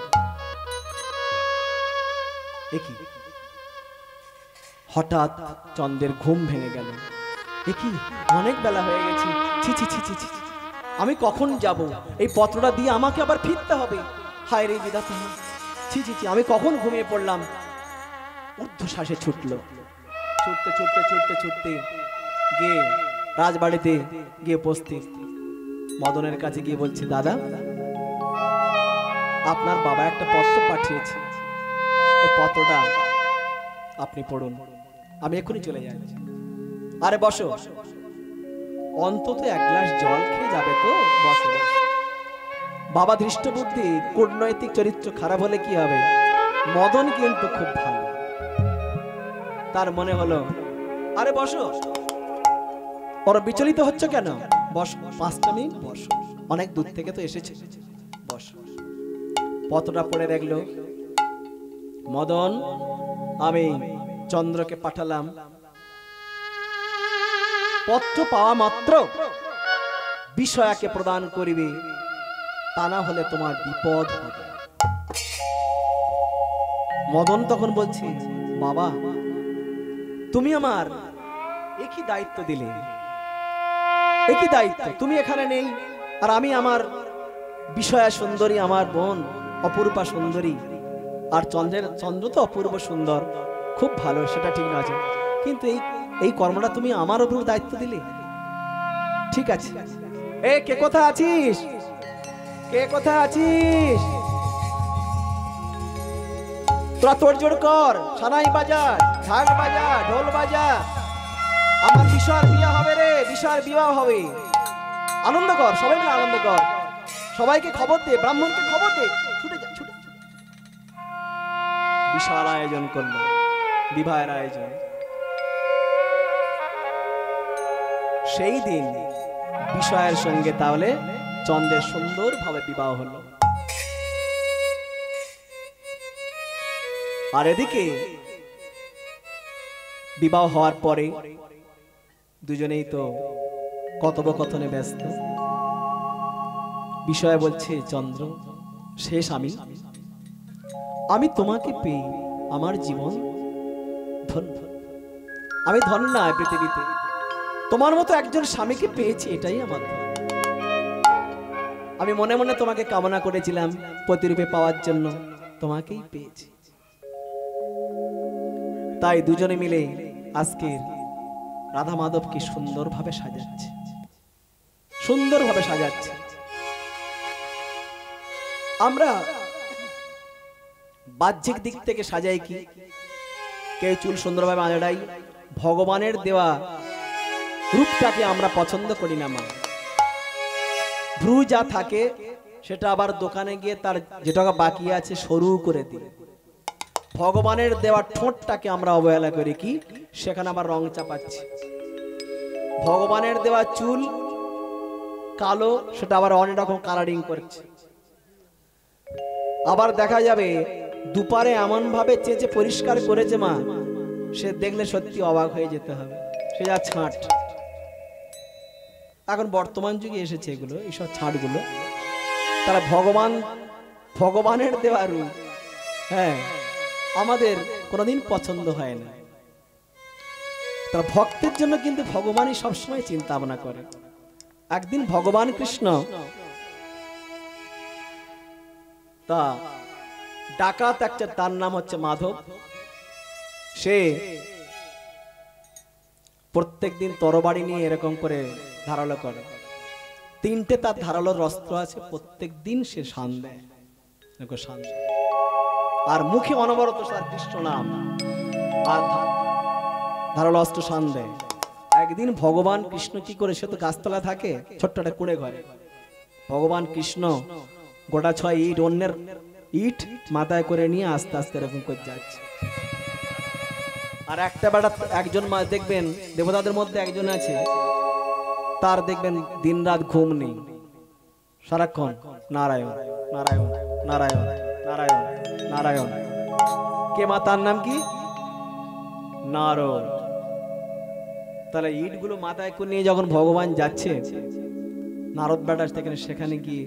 একই হঠাৎ চন্দ্রের ঘুম ভেঙে গেল, একই অনেক বেলা হয়ে গেছে, ছি ছি ছি ছি ছি, আমি কখন যাব, এই পত্রটা দিয়ে আমাকে আবার ফিরতে হবে। হায় রে বিধাতা, ছি ছি ছি, আমি কখন ঘুমিয়ে পড়লাম। ঊর্ধ্বশ্বাসে ছুটলো, ছুটতে ছুটতে ছুটতে ছুটতে গিয়ে রাজবাড়িতে গিয়ে উপস্থিত, মদনের কাছে গিয়ে বলছে, দাদা আপনার বাবা একটা পত্র পাঠিয়েছে, এই পত্রটা আপনি পড়ুন। আমি এক্ষুনি চলে যাচ্ছি। আরে বসো, অন্তত এক গ্লাস জল খেয়ে যাবে তো, বসো বসো। বাবা দৃষ্টবুদ্ধি, কূটনৈতিক চরিত্র খারাপ হলে কি হবে? মদন কিন্তু খুব ভালো। তার মনে হলো আরে বসো, ওর বিচলিত হচ্ছে কেন? বসো, 5টা মিনিট বসো, অনেক দূর থেকে তো এসেছে, বসো। পত্রটা পড়ে দেখলো, মদন, আমি চন্দ্রকে পাঠালাম, পত্র পাওয়া মাত্র বিষয়াকে প্রদান করিবে, তা না হলে তোমার বিপদ হবে। মদন তখন বলছে, বাবা তুমি আমার একই দায়িত্ব দিলে, একই দায়িত্ব, তুমি এখানে নেই আর আমি আমার বিষয়া সুন্দরী, আমার বোন অপূর্বা সুন্দরী, আর চন্দ্র তো অপূর্ব সুন্দর, খুব ভালো, সেটা ঠিক না আছে, কিন্তু এই কর্মটা তুমি আমার উপর দায়িত্ব দিলে। ঠিক আছে, এ কে কোথায় আছিস? কে কোথায় আছিস? তোরা তোড়জোড় কর, সানাই বাজা, ঢাক বাজা, ঢোল বাজা, আমার বিষয়ের বিয়ে হবে রে, বিষয়ের বিবাহ হবে, আনন্দ কর, সবাই মিলে আনন্দ কর, সবাইকে খবর দে, ব্রাহ্মণকে খবর দে, ছুটে যা, ছুটে। বিশাল আয়োজন করলো, বিবাহের আয়োজন। সেই দিন বিষয়ের সঙ্গে তাহলে চন্দ্রের সুন্দরভাবে বিবাহ হলো। আর এদিকে বিবাহ হওয়ার পরে দুজনেই তো কথোপকথনে ব্যস্ত। বিষয় বলছে, চন্দ্র, শেষ আমি তোমাকে পেয়ে আমার জীবন ধন্য, আমি ধন্য পৃথিবীতে, তোমার মতো একজন স্বামীকে পেয়েছি, এটাই আমার ধন্য। আমি মনে মনে তোমাকে কামনা করেছিলাম প্রতিরূপে পাওয়ার জন্য, তোমাকেই পেয়েছি। তাই দুজনে মিলে আজকে রাধা মাধবকে সুন্দরভাবে সাজাচ্ছে, সুন্দরভাবে সাজাচ্ছে। আমরা বাহ্যিক দিক থেকে সাজাই কি, কেউ চুল সুন্দরভাবে আঁচড়াই, ভগবানের দেওয়া রূপটাকে আমরা পছন্দ করি না। মা ভ্রু যা থাকে সেটা আবার দোকানে গিয়ে তার যে টাকা বাকি আছে সরু করে দিই। ভগবানের দেওয়া ঠোঁটটাকে আমরা অবহেলা করি কি, সেখানে আবার রং চাপাচ্ছি। ভগবানের দেওয়া চুল কালো, সেটা আবার অনেক রকম কালারিং করছে। আবার দেখা যাবে দুপারে এমন ভাবে চেঁচে পরিষ্কার করেছে মা, সে দেখলে সত্যি অবাক হয়ে যেতে হবে, সে যা ছাঁট। এখন বর্তমান যুগে এসেছে এগুলো, এইসব ছাঁটগুলো, তারা ভগবানের দেওয়া রূপ, হ্যাঁ, আমাদের কোনোদিন পছন্দ হয় না। তার ভক্তের জন্য কিন্তু ভগবানই সবসময় চিন্তা ভাবনা করে। একদিন ভগবান কৃষ্ণ তা ডাকাত একটা, তার নাম হচ্ছে মাধব, সে প্রত্যেকদিন তরবারি নিয়ে এরকম করে ধারালো করে, 3টে তার ধারালোর অস্ত্র আছে, প্রত্যেক দিন সে শান দেয়, আর মুখে অনবরত তার কৃষ্ণ নাম আর ধারালো অস্ত্র শান দেয়। একদিন ভগবান কৃষ্ণ কি করে, সে তো গাছতলা থাকে, ছোট্ট একটা কুঁড়ে ঘরে, ভগবান কৃষ্ণ গোটা 6 ইট, অন্যের ইট মাথায় করে নিয়ে আস্তে আস্তে এরকম করে যাচ্ছে। আর একটা বেটা, একজন দেখবেন দেবতাদের মধ্যে একজন আছে, তার দেখবেন দিন রাত ঘুম নেই, সারাক্ষণ নারায়ণ নারায়ণ নারায়ণ নারায়ণ নারায়ণ। কে মা, তার নাম কি? নারদ। তাহলে ইটগুলো মাথায় করে নিয়ে যখন ভগবান যাচ্ছে, নারদ বেটা সেখানে গিয়ে,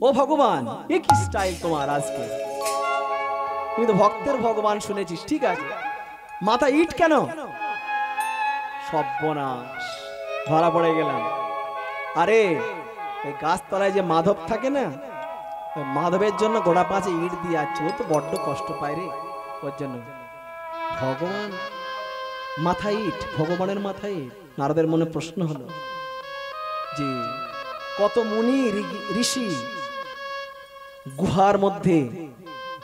ও ভগবান, এ কি স্টাইল তোমার আজকে, তুমি তো ভক্তের ভগবান শুনেছিস, ঠিক আছে, মাথা ইট কেন? সর্বনাশ, ধরা পড়ে গেলাম। আরে এই গাছতলায় যে মাধব থাকে না, মাধবের জন্য গোড়া 5 ইট দিয়ে যাচ্ছে, ও তো বড্ড কষ্ট পায় রে, ওর জন্য ভগবান মাথায় ইট, ভগবানের মাথায় ইট। নারদের মনে প্রশ্ন হলো যে কত মুনি ঋষি গুহার মধ্যে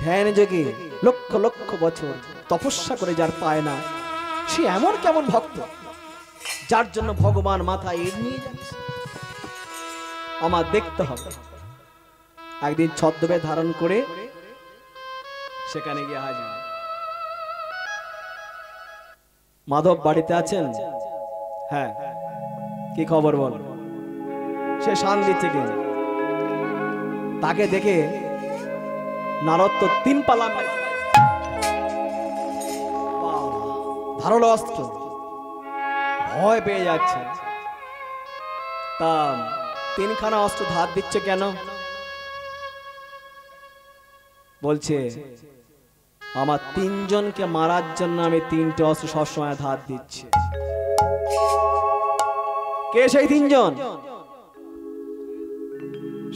ধ্যান যোগে লক্ষ লক্ষ বছর তপস্যা করে যার পায় না, সে এমন কেমন ভক্ত যার জন্য ভগবান মাথায় ইট নিয়ে যাচ্ছে? আমার দেখতে হবে। একদিন ছদ্মবেশ ধারণ করে সেখানে গিয়ে হাজির। মাধব বাড়িতে আছেন? হ্যাঁ, কি খবর বল? সে শান দিচ্ছে কে? তাকে দেখে নারদ তো 3 পালা ধারালো অস্ত্র, ভয় পেয়ে যাচ্ছে। তা 3খানা অস্ত্র ধার দিচ্ছে কেন? বলছে আমার 3 জনকে মারার জন্য আমি 3টে অস্ত্র সবসময় ধার দিচ্ছি। কে সেই 3 জন?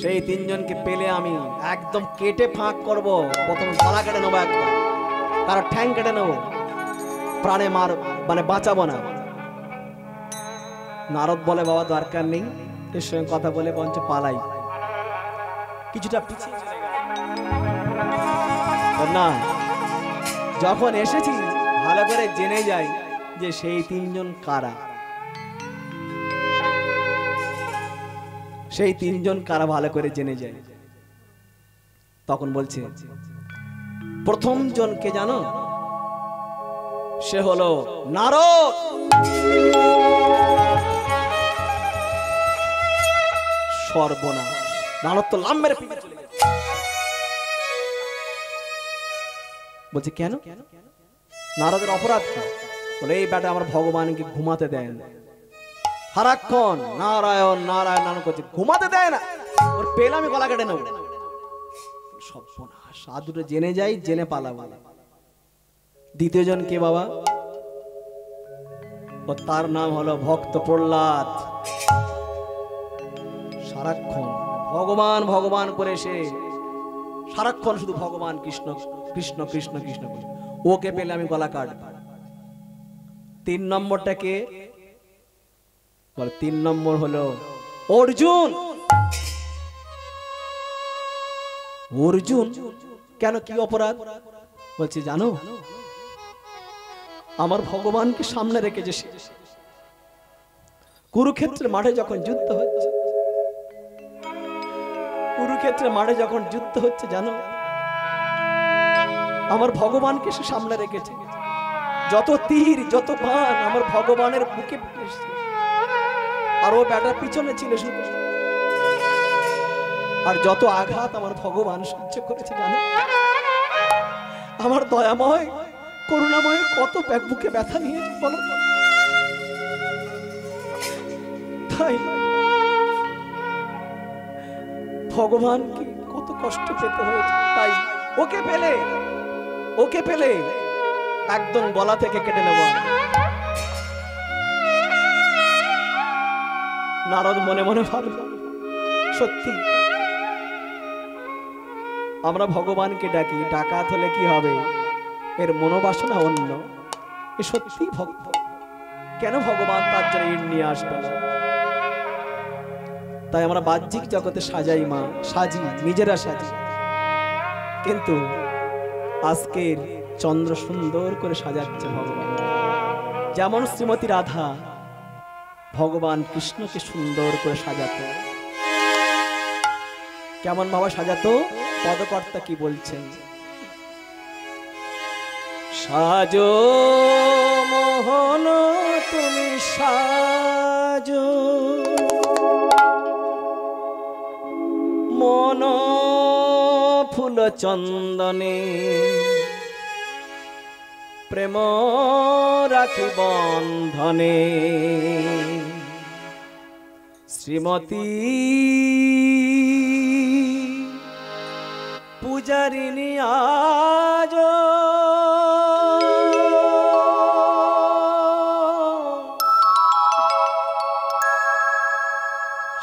সেই 3 জনকে পেলে আমি একদম কেটে ফাঁক করব। প্রথম গলা কেটে নেবো, একদম তার ঠ্যাং কেটে নেবো, প্রাণে মার মানে বাঁচাবো না। নারদ বলে বাবা দরকার নেই, এর সঙ্গে কথা বলে বঞ্চ পালাই। কিছুটা পিছিয়ে চলে গেল। না, যখন এসেছি ভালো করে জেনে যাই যে সেই 3 জন কারা। সেই 3 জন কারা ভালো করে জেনে যায়। তখন বলছে প্রথম জনকে জানো? সে হলো নারদ। সর্বনাশ, নারদ তো লাম মেরে পিছে চলে গেছে। বলছে কেন? নারদের অপরাধ কি? বলে এই বেটা আমার ভগবানকে ঘুমাতে দেয় না, সারাক্ষণ নারায়ণ নারায়ণ নাম করছে, ঘুমাতে দেয় না। ওর পেলে আমি গলা কেটে নেব। সর্বনাশ, সাধুটা জেনে যাই, জেনে পালাবো। দ্বিতীয় জন কে বাবা? ও তার নাম হলো ভক্ত প্রহ্লাদ। সারাক্ষণ ভগবান ভগবান করে সে সারাক্ষণ শুধু ভগবান কৃষ্ণ কৃষ্ণ কৃষ্ণ কৃষ্ণ করে। ওকে পেলে আমি গলা কাটব। 3 নম্বরটা কে? বলে 3 নম্বর হলো অর্জুন। অর্জুন কেন, কি অপরাধ? বলছে জানো, আমার ভগবানকে সামনে রেখেছে সে। কুরুক্ষেত্রের মাঠে যখন যুদ্ধ হচ্ছে, কুরুক্ষেত্রের মাঠে যখন যুদ্ধ হচ্ছে জানো, আমার ভগবানকে সে সামনে রেখেছে। যত তীর যত বাণ আমার ভগবানের বুকে এসেছে, আর ও ব্যাটার পিছনে ছিল শুধু। আর যত আঘাত আমার ভগবান সহ্য করেছে জানো। আমার দয়াময় করুণাময় কত বুকে ব্যথা নিয়েছে বলো। তাই ভগবানকে কত কষ্ট পেতে হয়েছে। তাই ওকে পেলে একদম গলা থেকে কেটে নেব। নারদ মনে মনে ভাবল, সত্যি আমরা ভগবানকে ডাকি, ডাকাত হলে কি হবে? এর মনোবাসনা অন্য। এ সত্যি ভক্ত, কেন ভগবান তার জন্য ইট নিয়ে আসবে? তাই আমরা বাহ্যিক জগতে সাজাই মা, সাজি, নিজেরা সাজি, কিন্তু আজকের চন্দ্র সুন্দর করে সাজাচ্ছে ভগবান। যেমন শ্রীমতী রাধা ভগবান কৃষ্ণকে সুন্দর করে সাজাতো, কেমন ভাবে সাজাতো? পদকর্তা কি বলছেন? সাজো মোহন তুমি সাজো, মন ফুল চন্দনে প্রেম রাখি বন্ধনে। শ্রীমতী পূজারিনী আজ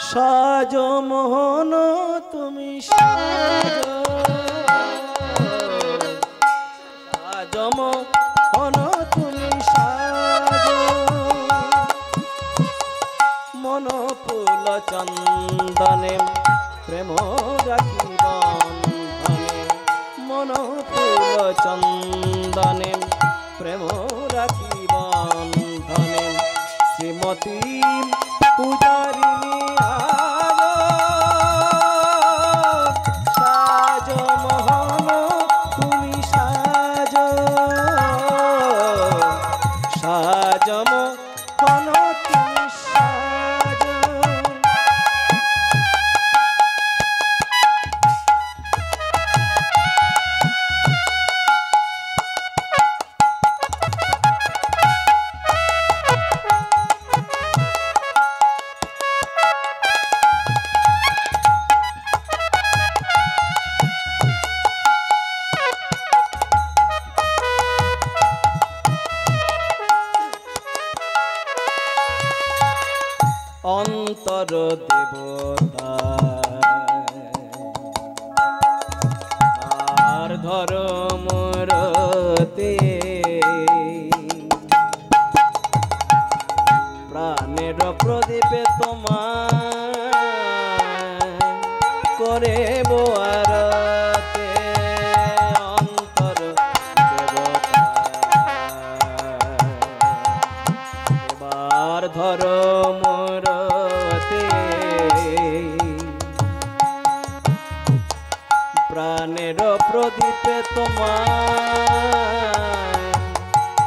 সাজো মোহন তুমি সাজো, সাজো মোহন তুমি সাজো, মন ফুল চন্দনে প্রেম রাখি বন্ধনে। মন ফুল চন্দনে প্রেম রাখি বন্ধনে। মাটি পূজারিনী সাজ মোহন তুমি সাজ সাজ মোহন তুমি সাজ। অন্তর দেবতা আর ঘর মরতে প্রাণের প্রদীপে তোমার করে বোয়ারতে অন্তর দেবতা এবার ধর প্রাণের প্রদীপে তোমার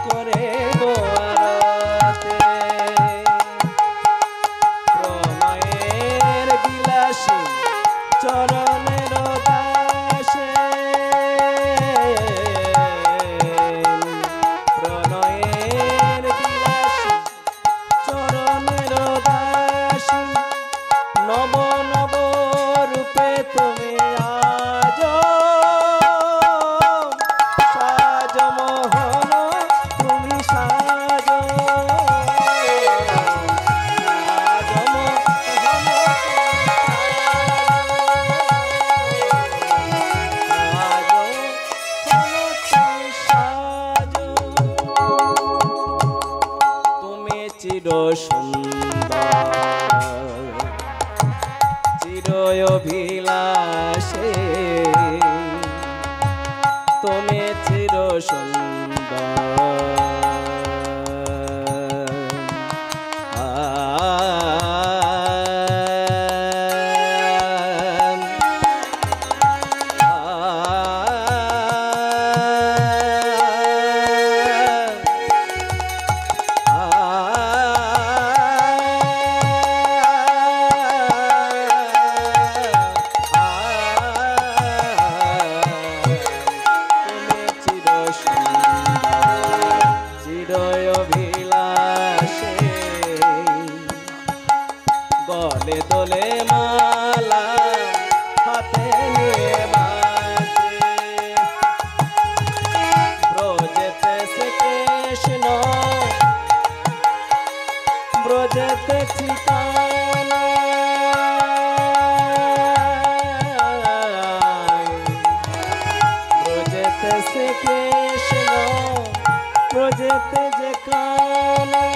করে গোয়ারতে প্রণয়ের বিলাসী চরণের দাসে প্রণয়ের বিলাসী চরণের দাসী নব নব রূপে তুমি আজ সাজ মোহন তুমি সাজ সাজ মোহন তুমি সাজ তুমি চির সুন্দর চিরয় অভিলাষে তুমি চির সুন্দর গলে দোলে মালা হাতে নিয়ে বাঁশে ব্রজেতে শ্রীকৃষ্ণ ব্রজেতে ঠিকানা ব্রজেতে শ্রীকৃষ্ণ ব্রজেতে যে কানাই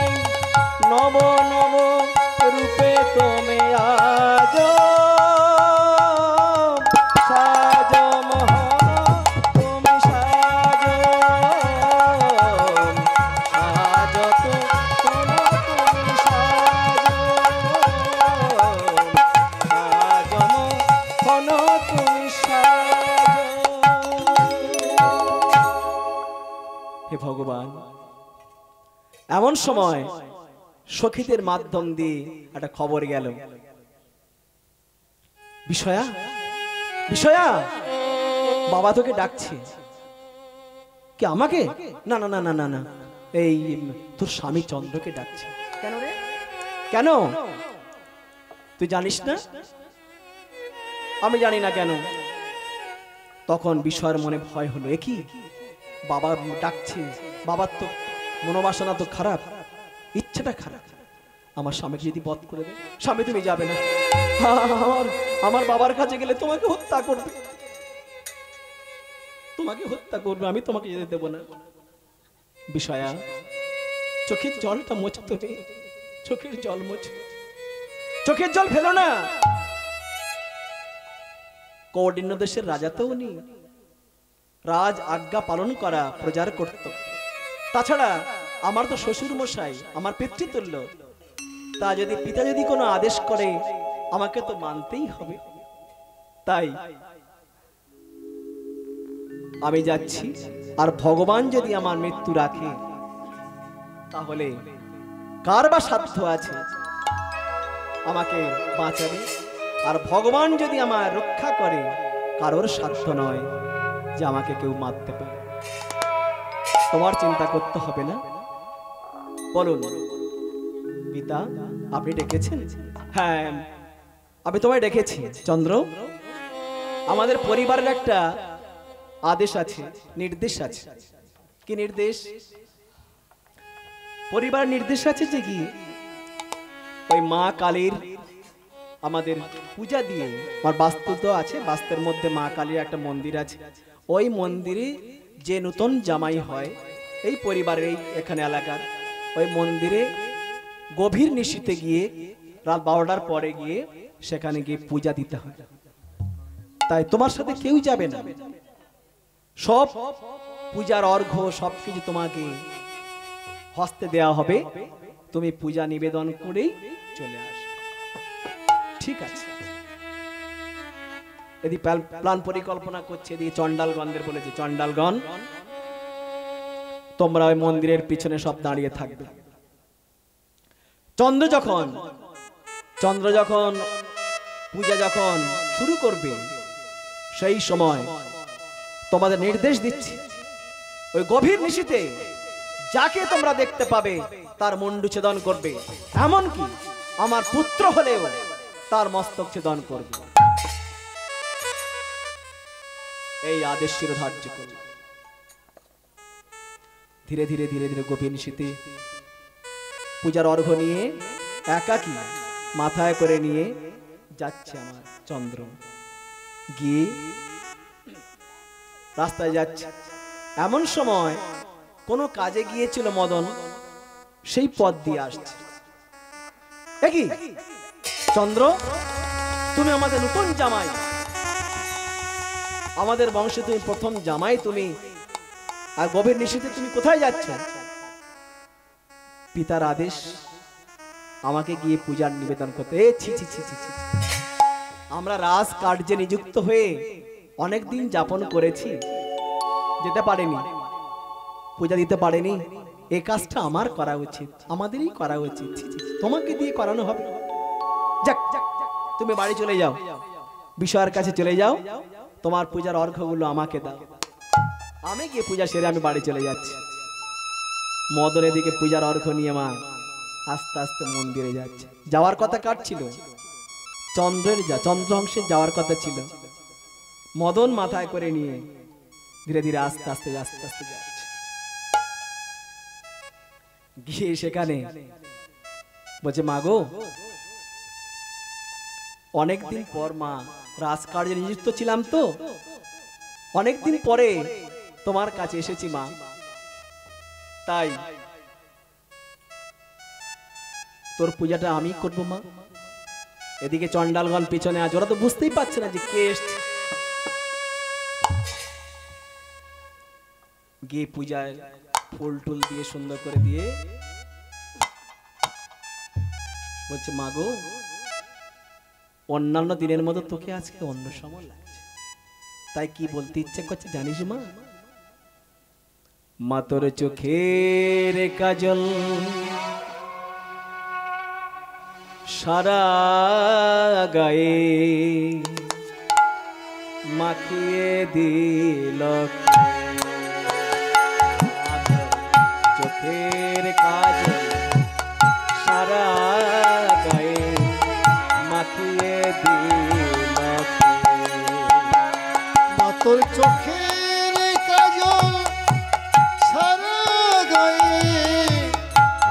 নব নব রূপে তুমি আজ সাজ মোহন তুমি সাজ সাজ তুমি সাজ সাজ মোহন তুমি সাজ। হে ভগবান, এমন সময় সখীদের মাধ্যম দিয়ে একটা খবর গেল, বিষয়া বিষয়া বাবা তোকে ডাকছে। কি আমাকে? না না না না না না, এই তোর স্বামী চন্দ্রকে ডাকছে। কেন রে? কেন তুই জানিস না? আমি জানি না কেন। তখন বিষয়ের মনে ভয় হলো, এ কি বাবা ডাকছে, বাবার তো মনোবাসনা তো খারাপ, ইচ্ছাটা খারাপ, আমার স্বামীকে যদি বধ করে দেয়। স্বামী তুমি যাবে না, আমার বাবার কাছে গেলে তোমাকে হত্যা করবে, তোমাকে হত্যা করবে, আমি তোমাকে যেতে দেবো না। বিষয়া চোখের জলটা মোছো, তুমি চোখের জল মোছো, চোখের জল ফেলো না। কৌডিন্য দেশের রাজা তো উনি, রাজ আজ্ঞা পালন করা প্রজার কর্তব্য। তাছাড়া আমার তো শ্বশুর মশাই, আমার পিতৃতুল্য, তা যদি পিতা যদি কোনো আদেশ করে আমাকে তো মানতেই হবে। তাই আমি যাচ্ছি। আর ভগবান যদি আমার মৃত্যু রাখে তাহলে কার বা সাধ্য আছে আমাকে বাঁচাবে? আর ভগবান যদি আমার রক্ষা করে কারোর সাধ্য নয় যে আমাকে কেউ মারতে পারে। তোমার চিন্তা করতে হবে না। বলুন পিতা, আপনি ডেকেছেন? হ্যাঁ, আমি তোমায় ডেকেছি চন্দ্র। আমাদের পরিবারের একটা আদেশ আছে, নির্দেশ আছে। কি নির্দেশ? পরিবার নির্দেশ আছে যে কি ওই মা কালীর আমাদের পূজা দিয়ে, আমার বাস্তু তো আছে, বাস্তুর মধ্যে মা কালীর একটা মন্দির আছে। ওই মন্দিরে যে নতুন জামাই হয় এই পরিবারের এখানে এলাকার, ওই মন্দিরে গভীর নিশীথে গিয়ে রাত 12টার পরে গিয়ে সেখানে গিয়ে পূজা দিতে হয়। তাই তোমার সাথে কেউ যাবে না। সব পূজার অর্ঘ্য সবকিছু তোমাকে হস্তে দেওয়া হবে। তুমি পূজা নিবেদন করেই চলে আসো। ঠিক আছে? এদিকে প্ল্যান পরিকল্পনা করছে, এদিকে চণ্ডালগণদের বলেছে, চণ্ডালগণ তোমরা ওই মন্দিরের পিছনে সব দাঁড়িয়ে থাকবে। চন্দ্র যখন পূজা যখন শুরু করবে সেই সময় তোমাদের নির্দেশ দিচ্ছি, ওই গভীর নিশীথে যাকে তোমরা দেখতে পাবে তার মুন্ডু ছেদন করবে। এমনকি আমার পুত্র হলেও তার মস্তক ছেদন করবে। এই আদেশ শিরোধার্য করবে। ধীরে ধীরে ধীরে ধীরে গভীর নিশীথে পূজার অর্ঘ্য নিয়ে একাকী মাথায় করে নিয়ে যাচ্ছে আমার চন্দ্র। গিয়ে রাস্তায় যাচ্ছে, এমন সময় কোনো কাজে গিয়েছিল মদন, সেই পথ দিয়ে আসছে। একই চন্দ্র, তুমি আমাদের নতুন জামাই, আমাদের বংশে তুমি প্রথম জামাই তুমি, আর গভীর নিশীথে তুমি কোথায় যাচ্ছ? পিতার আদেশ আমাকে গিয়ে পূজার নিবেদন করতে। ছি ছি ছি ছি ছি, আমরা রাজ কার্যে নিযুক্ত হয়ে অনেক দিন যাপন করেছি, যেতে পারেনি, পূজা দিতে পারেনি। এই কাজটা আমার করা উচিত, আমাদেরই করা উচিত। তোমাকে দিয়ে করানো হবে। যাক, তুমি বাড়ি চলে যাও, বিষয়ের কাছে চলে যাও, তোমার পূজার অর্ঘ্যগুলো আমাকে দাও। আমি গিয়ে পূজা সেরে আমি বাড়ি চলে যাচ্ছি। মদন এদিকে পূজার অর্ঘ্য নিয়ে মা আস্তে আস্তে মন্দিরে যাচ্ছে। যাওয়ার কথা কার ছিল? চন্দ্রহংসের যাওয়ার কথা ছিল। মদন মাথায় করে নিয়ে ধীরে ধীরে আস্তে আস্তে আস্তে আস্তে যাচ্ছে। গিয়ে সেখানে বলছে, মা গো, অনেকদিন পর মা, রাজকার্যে নিযুক্ত ছিলাম তো, অনেকদিন পরে তোমার কাছে এসেছি মা। তাই তোর পূজাটা আমি করব মা। এদিকে চণ্ডালগণ পিছনে আছে, ওরা তো বুঝতেই পারছে না যে কে এসছে। গিয়ে পূজায় ফুল টুল দিয়ে সুন্দর করে দিয়ে বলছে, মা গো, অন্যান্য দিনের মতো তোকে আজকে অন্য সময় লাগছে, তাই কি বলতে ইচ্ছে করছে জানিস মা? মা তোর চোখের কাজল সারা গায়ে মাখিয়ে দিল, চোখের কাজল সারা গায়ে মাখিয়ে দিল। মা তোর চোখের কাজল সারা গায়ে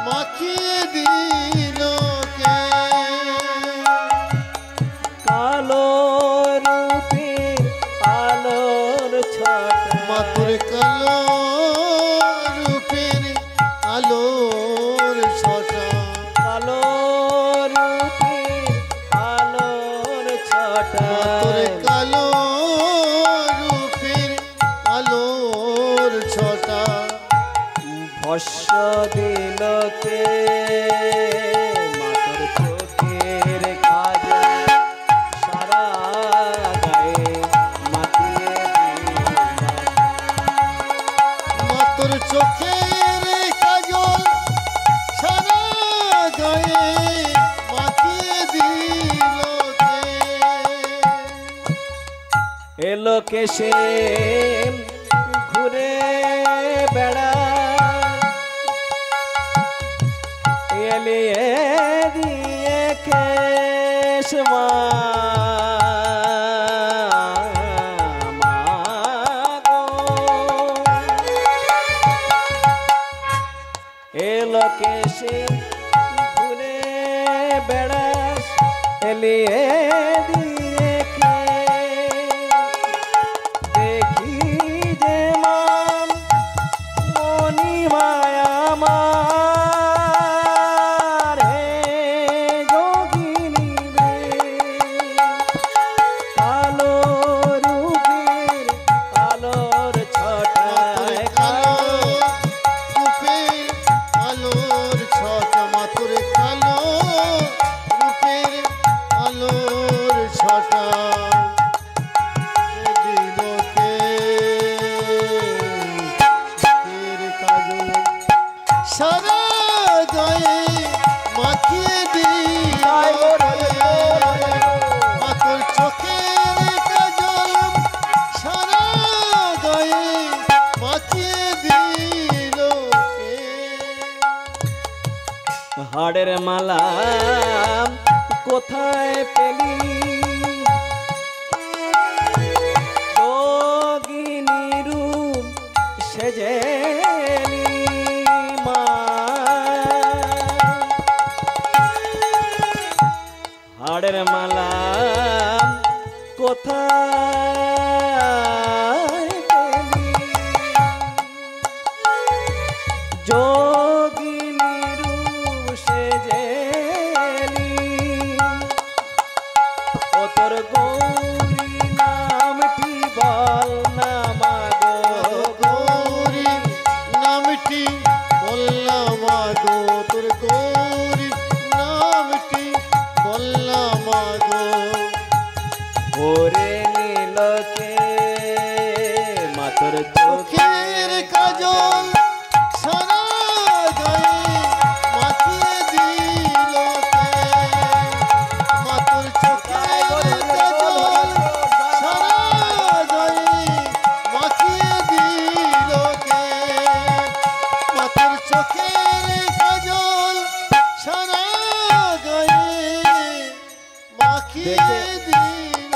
মাখিয়ে দিল কে? কালো রূপে আলোর ছটা, মা তোর কালো রূপের আলোর ছটা, কালো রূপে আলোর ছটা, মা তোর কালো রূপের আলোর ছটা ভস্য দিল কে? মা তোর এলো কেশে ঘুরে বেড়া এলিয়ে দিয়ে কেশমা এলো কেশে ঘুরে বেড়াস এলিয়ে দিয়ে কে দেখি যে মান মনি মায়া মার হে যোগিনী রে কালো রূপের আলোর ছটায় কালো রূপের আলোর ছটা মাতুর কালো রূপের আলোর ছটা দিলকে কাজল সারা গায়ে মাখিয়ে দিল মাতুর চোখের কাজল সারা গায়ে মাখিয়ে দিল হাড়ের মালা কোথায় পেলি যোগিনী রূপ সেজেলি মা হাড়ের মালা কোথায় পেলি যোগিনী রূপ সেজেলি ও তোর গৌরী নামটি বল না মাগো গৌরী নামটি বললাম আগো তোর গৌরী নামটি বললাম আগো ওরে নীলকে মাতর চোখের কাজল সারা গায়ে মাখিয়ে দিল মাতুর চোখের কাজল সারা গায়ে মাখিয়ে দিল মাতুর চোখের কাজল সারা গায়ে মাখিয়ে দিল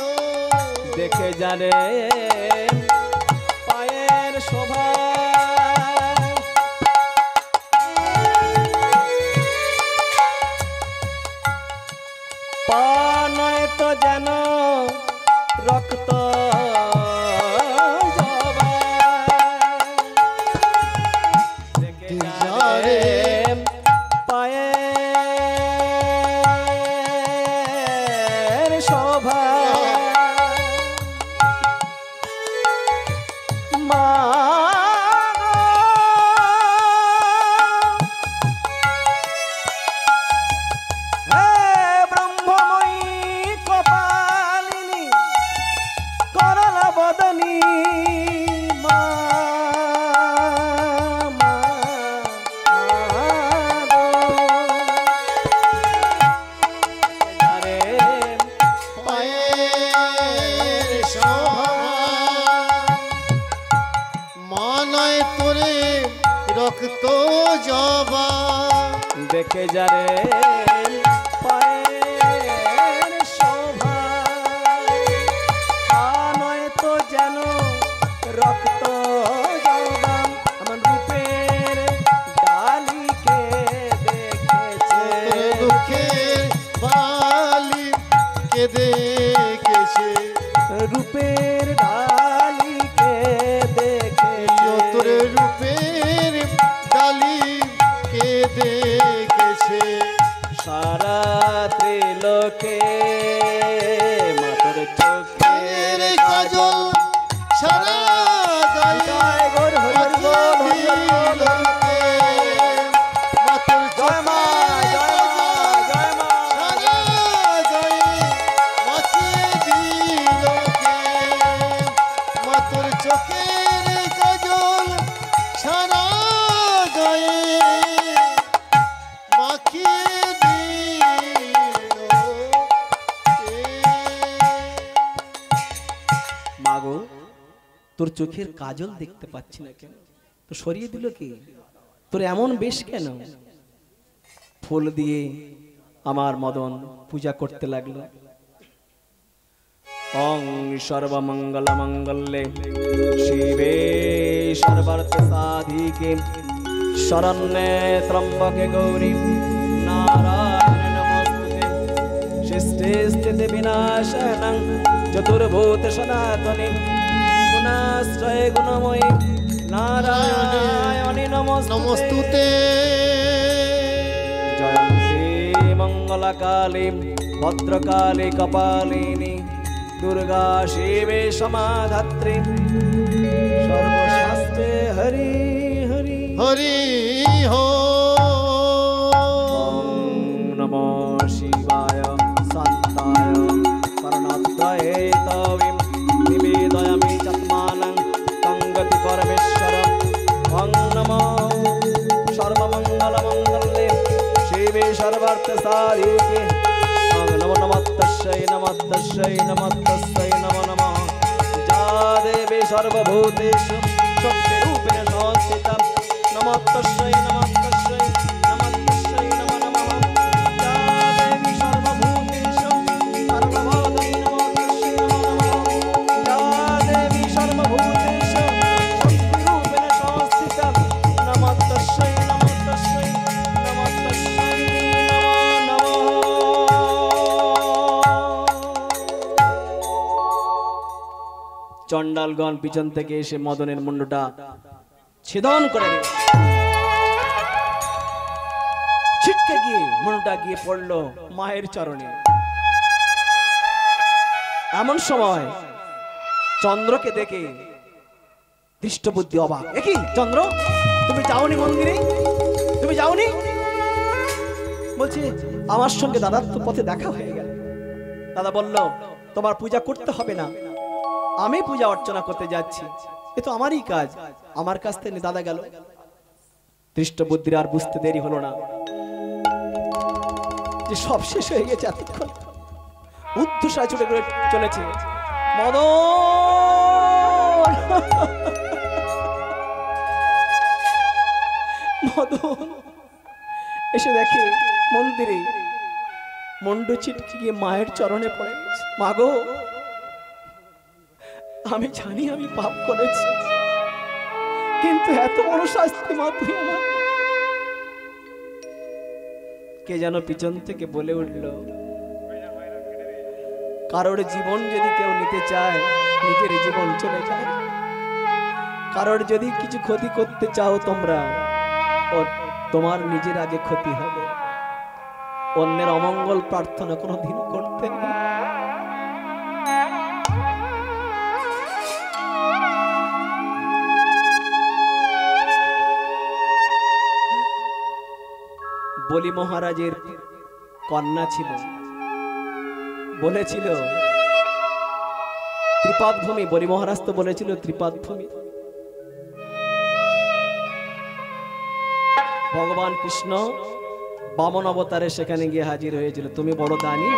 দেখে জানে পায়ের শোভা পা নয় তো যেন রক্ত জবা। দেখে জানে পায়ের শোভা মা হে ব্রহ্মময়ী কপালিনী করলা বদনী মা মা আরে পায়ের শোভা মানায় তোরে রক্ত জবা দেখে যারে পায়ের শোভা নয় তো যেন রক্ত জবা আমার রূপের ডালিকে দেখেছে দুঃখের বালি কে দেখেছে রূপের ডালিকে দেখেছে তোর রূপের ডালি কে দেখেছে সারা ত্রিলোকে মাতর চোখের এর কাজল সারা গায়ে জয় গৌর হরি বল হরি বল মাতুর জয় মা জয় মা জয় মা সারা গায়ে মাখিয়ে দিল মাগো তোর চোখের কাজল দেখতে পাচ্ছি না কেন, তো সরিয়ে দিল কি? তোর এমন বেশ কেন? ফুল দিয়ে আমার মদন পূজা করতে লাগলো। ওং সর্বমঙ্গল মঙ্গলে শিবে সর্বার্থ সাধিকে শরণ্যে ত্রম্বকে গৌরী নারায়ণ নমস্তুতে শিষ্টে স্থিতি বিনাশনং চতুর্ভূত সনাতনে গুণাশ্রয়ে গুণময়ী নারায়ণী নমস্তুতে। জয়ন্তি মঙ্গলকালী ভদ্রকালী কপালিনী দুর্গা শিবে সমাধাত্রী সর্বশাস্ত্রে হরি হরি হরি ওম নমো শিবায় শান্তায় করণাত্রয়ে তবিম নিবেদয়ামি চাত্মানং তঙ্গতি পরমেশ্বর। ওং নমো সর্বমঙ্গলমঙ্গলে শিবে সর্বার্থ সাধিকে ওং নমো নমস্তস্যৈ নমস্তস্যৈ নমস্তস্যৈ নমো নমঃ। যা দেবী সর্বভূতেষু শক্তিরূপেণ সংস্থিতা নমস্তস্যৈ নমস্তস্যৈ নমস্তস্যৈ নমো নমঃ। যা দেবী সর্বভূতেষু সর্বভূতৈ নমস্তস্যৈ নমো নমঃ। যা দেবী সর্বভূতেষু শক্তিরূপেণ সংস্থিতা নমস্তস্যৈ নমস্তস্যৈ নমস্তস্যৈ নমো নমঃ। চণ্ডালগণ পিছন থেকে এসে মদনের মুন্ডটা ছেদন করে দিল। ছিটকে গিয়ে মুন্ডটা গিয়ে পড়লো মায়ের চরণে। এমন সময় চন্দ্রকে দেখে দৃষ্টবুদ্ধি অবাক। একই চন্দ্র, তুমি যাওনি মন্দিরে? তুমি যাওনি? বলছে আমার সঙ্গে দাদার তো পথে দেখা হয়ে গেল। দাদা বলল তোমার পূজা করতে হবে না, আমি পূজা অর্চনা করতে যাচ্ছি, এ তো আমারই কাজ। আমার কাছ থেকে দাদা গেল। দৃষ্টবুদ্ধির আর বুঝতে দেরি হলো না যে সব শেষ হয়ে গেছে। এতক্ষণ উদ্ধুষায় ছুটে করে চলেছে মদন। মদন এসে দেখে মন্দিরে মন্ডু ছিটকে গিয়ে মায়ের চরণে পড়ে। মাগো, আমি জানি আমি পাপ করেছি, কিন্তু এত বড় শাস্তি মা তুই আমার। কে যেন পিছন থেকে বলে উঠল, কারোর জীবন যদি কেউ নিতে চায় নিজের জীবন চলে যায়, কারোর যদি কিছু ক্ষতি করতে চাও তোমরা, তোমার নিজের আগে ক্ষতি হবে। অন্যের অমঙ্গল প্রার্থনা কোনোদিন করতে নেই। বলি মহারাজের কন্যা ছিল, বলেছিল ত্রিপাদ ভূমি। বলি মহারাজ তো বলেছিল ত্রিপাদ ভূমি। ভগবান কৃষ্ণ বামন অবতারে সেখানে গিয়ে হাজির হয়েছিল। তুমি বড় দানি,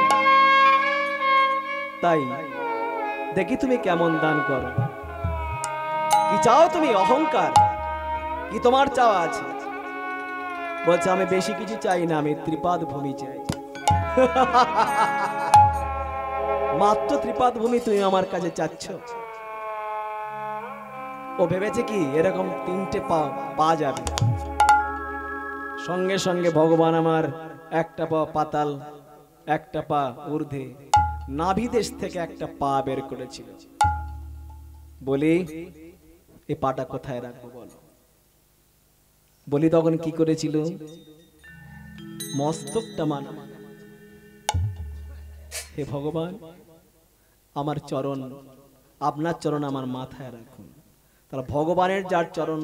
তাই দেখি তুমি কেমন দান করো। কি চাও তুমি? অহংকার কি তোমার চাওয়া আছে? বলছে আমি বেশি কিছু চাই না, আমি ত্রিপাদ ভূমি চাই। মাত্র ত্রিপাদ ভূমি তুমি আমার কাছে চাচ্ছ? ও ভেবেছে কি এরকম তিনটে পা যাবে। সঙ্গে সঙ্গে ভগবান আমার একটা পা পাতাল, একটা পা ঊর্ধ্বে, নাভিদেশ থেকে একটা পা বের করেছিল। বলি এই পাটা কোথায় রাখবো বলো? বলি তখন কি করেছিল? মস্তকটা মানা, হে ভগবান আমার চরণ, আপনার চরণ আমার মাথায় রাখুন। তাহলে ভগবানের যার চরণ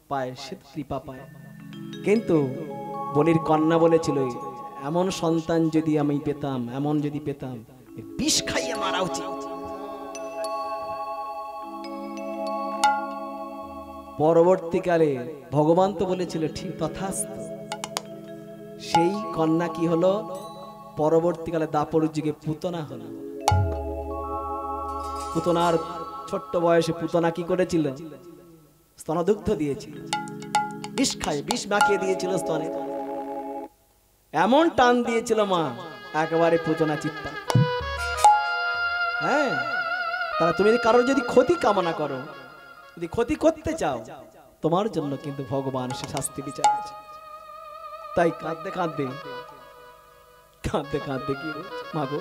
পায় সে কৃপা পায়। কিন্তু বলির কন্যা বলেছিল এমন সন্তান যদি আমি পেতাম, এমন যদি পেতাম, বিষ খাইয়ে মারা উচিত। পরবর্তীকালে ভগবান তো বলেছিল ঠিক তথাস্তু। সেই কন্যা কি হলো? পরবর্তীকালে দাপর যুগে পুতনা হলো। পুতনার ছোট্ট বয়সে পুতনা কি করেছিল? স্তনদুগ্ধ দিয়েছিল, বিষ খায়, বিষ মাখিয়ে দিয়েছিল স্তনে। এমন টান দিয়েছিল মা, একেবারে পুতনা চিত্তা। হ্যাঁ, তারা তুমি কারোর যদি ক্ষতি কামনা করো, যদি ক্ষতি করতে চাও, তোমার জন্য কিন্তু ভগবান সে শাস্তি বিচার আছে। তাই কাঁদতে কাঁদতে কাঁদতে কাঁদতে কি মা গো,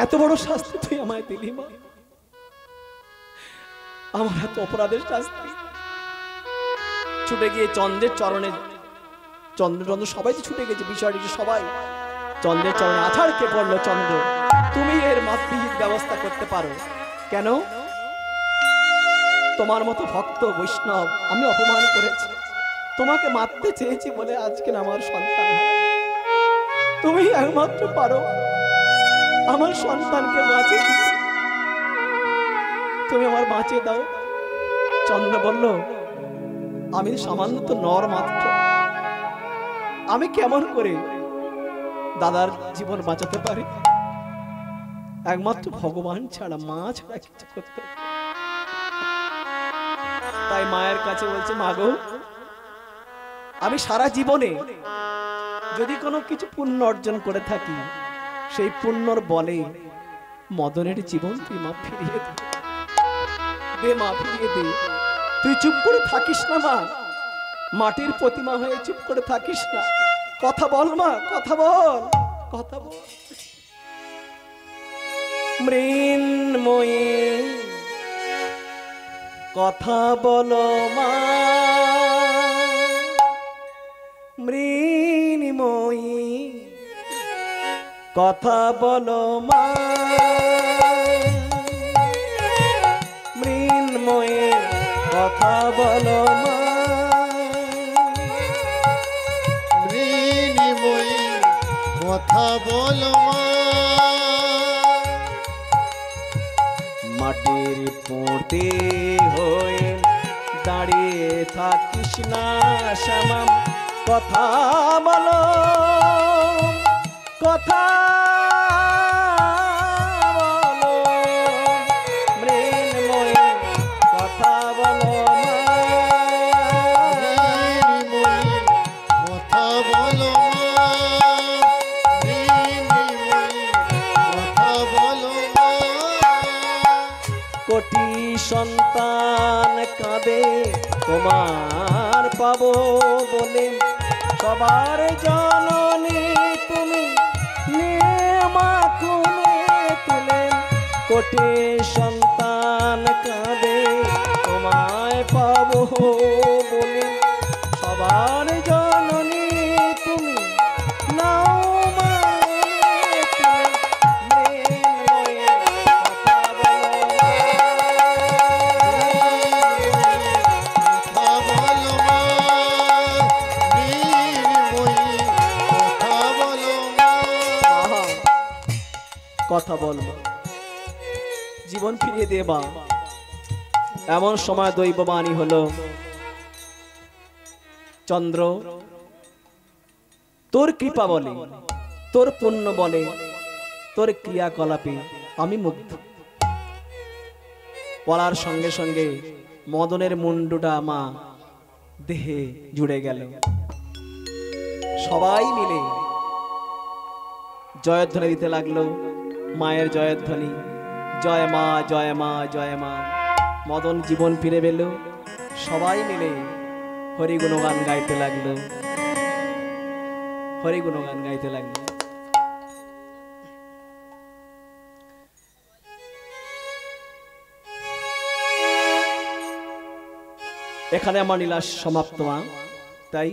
এত বড় শাস্তি তুই আমায় দিলি মা, আমার এত অপরাধের শাস্তি। ছুটে গিয়ে চন্দ্রের চরণে, চন্দ্র সবাই তো ছুটে গেছে, বিষয়টি সবাই চন্দ্রের চরণে আছাড় কে পড়লো। চন্দ্র, তুমি এর মাতৃহিত ব্যবস্থা করতে পারো কেন? তোমার মতো ভক্ত বৈষ্ণব আমি অপমান করেছি, তোমাকে মারতে চেয়েছি বলে আজকে আমার সন্তান। তুমি একমাত্র পারো আমার সন্তানকে বাঁচিয়ে দিতে, তুমি আমার বাঁচিয়ে দাও। চন্দ্র বলল, আমি সামান্য তো নর মাত্র, আমি কেমন করে দাদার জীবন বাঁচাতে পারি? একমাত্র ভগবান ছাড়া, মা ছাড়া কিছু করতে। তাই মায়ের কাছে বলছে, মা গো, আমি সারা জীবনে যদি কোনো কিছু পুণ্য অর্জন করে থাকি, সেই পুণ্যর বলে মদনের জীবন তুই মা ফিরিয়ে দে, দে মা, ফিরিয়ে দে। তুই চুপ করে থাকিস না মা, মাটির প্রতিমা হয়ে চুপ করে থাকিস না, কথা বল মা, কথা বল, কথা বল। মৃন্ময়ী কথা বলো মা, মৃন্ময়ী কথা বলো মা, মৃন্ময়ী কথা বলো মা, মৃন্ময়ী কথা বলো মা। মাটির পড়তে হয়ে দাঁড়িয়ে থাকিস না শ্যামা, কথা বলো, কথা বলো, মৃন্ময়ী কথা বলো মা, মৃন্ময়ী কথা বলো মা, মৃন্ময়ী কথা বলো মা। কোটি সন্তান কাঁদে তোমার পাবো বলে, সবার জননী তুমি নেমা খুলে তুলে। কোটি সন্তান কাঁদে তোমায় পাবো বলে, সবার জননী তুমি নাও মা তুলে। মৃন্ময়ী কথা বলো মা, কথা বলো মা, মৃন্ময়ী কথা বলো মা। আহা, কথা বলবো, জীবন ফিরিয়ে দেবা। এমন সময় দৈববাণী হলো, চন্দ্র তোর কৃপা বলে, তোর পুণ্য বলে, তোর ক্রিয়াকলাপে আমি মুগ্ধ। বলার সঙ্গে সঙ্গে মদনের মুন্ডুটা মা দেহে জুড়ে গেল। সবাই মিলে জয়ধ্বনি দিতে লাগলো, মায়ের জয়ধ্বনি, জয় মা, জয় মা, জয় মা। মদন জীবন ফিরে পেল, সবাই মিলে হরি গুণগান গাইতে লাগলো, হরি গুণগান গাইতে লাগলো। এখানে আমার লীলা সমাপ্ত মা। তাই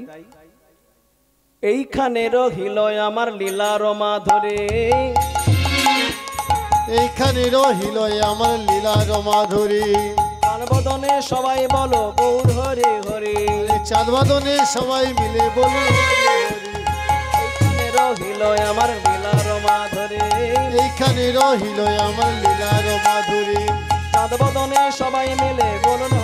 এইখানে রহিল আমার লীলার মাধুরী, এইখানে রহিল আমার লীলার মাধুরী। বদনে সবাই বলো গৌর হরে হরে, চাঁদ বাদনে সবাই মিলে বলি এইখানে রহিল আমার লীলার মাধুরী, এইখানে রহিল আমার লীলার মাধুরী। চাঁদ বদনে সবাই মিলে বলুন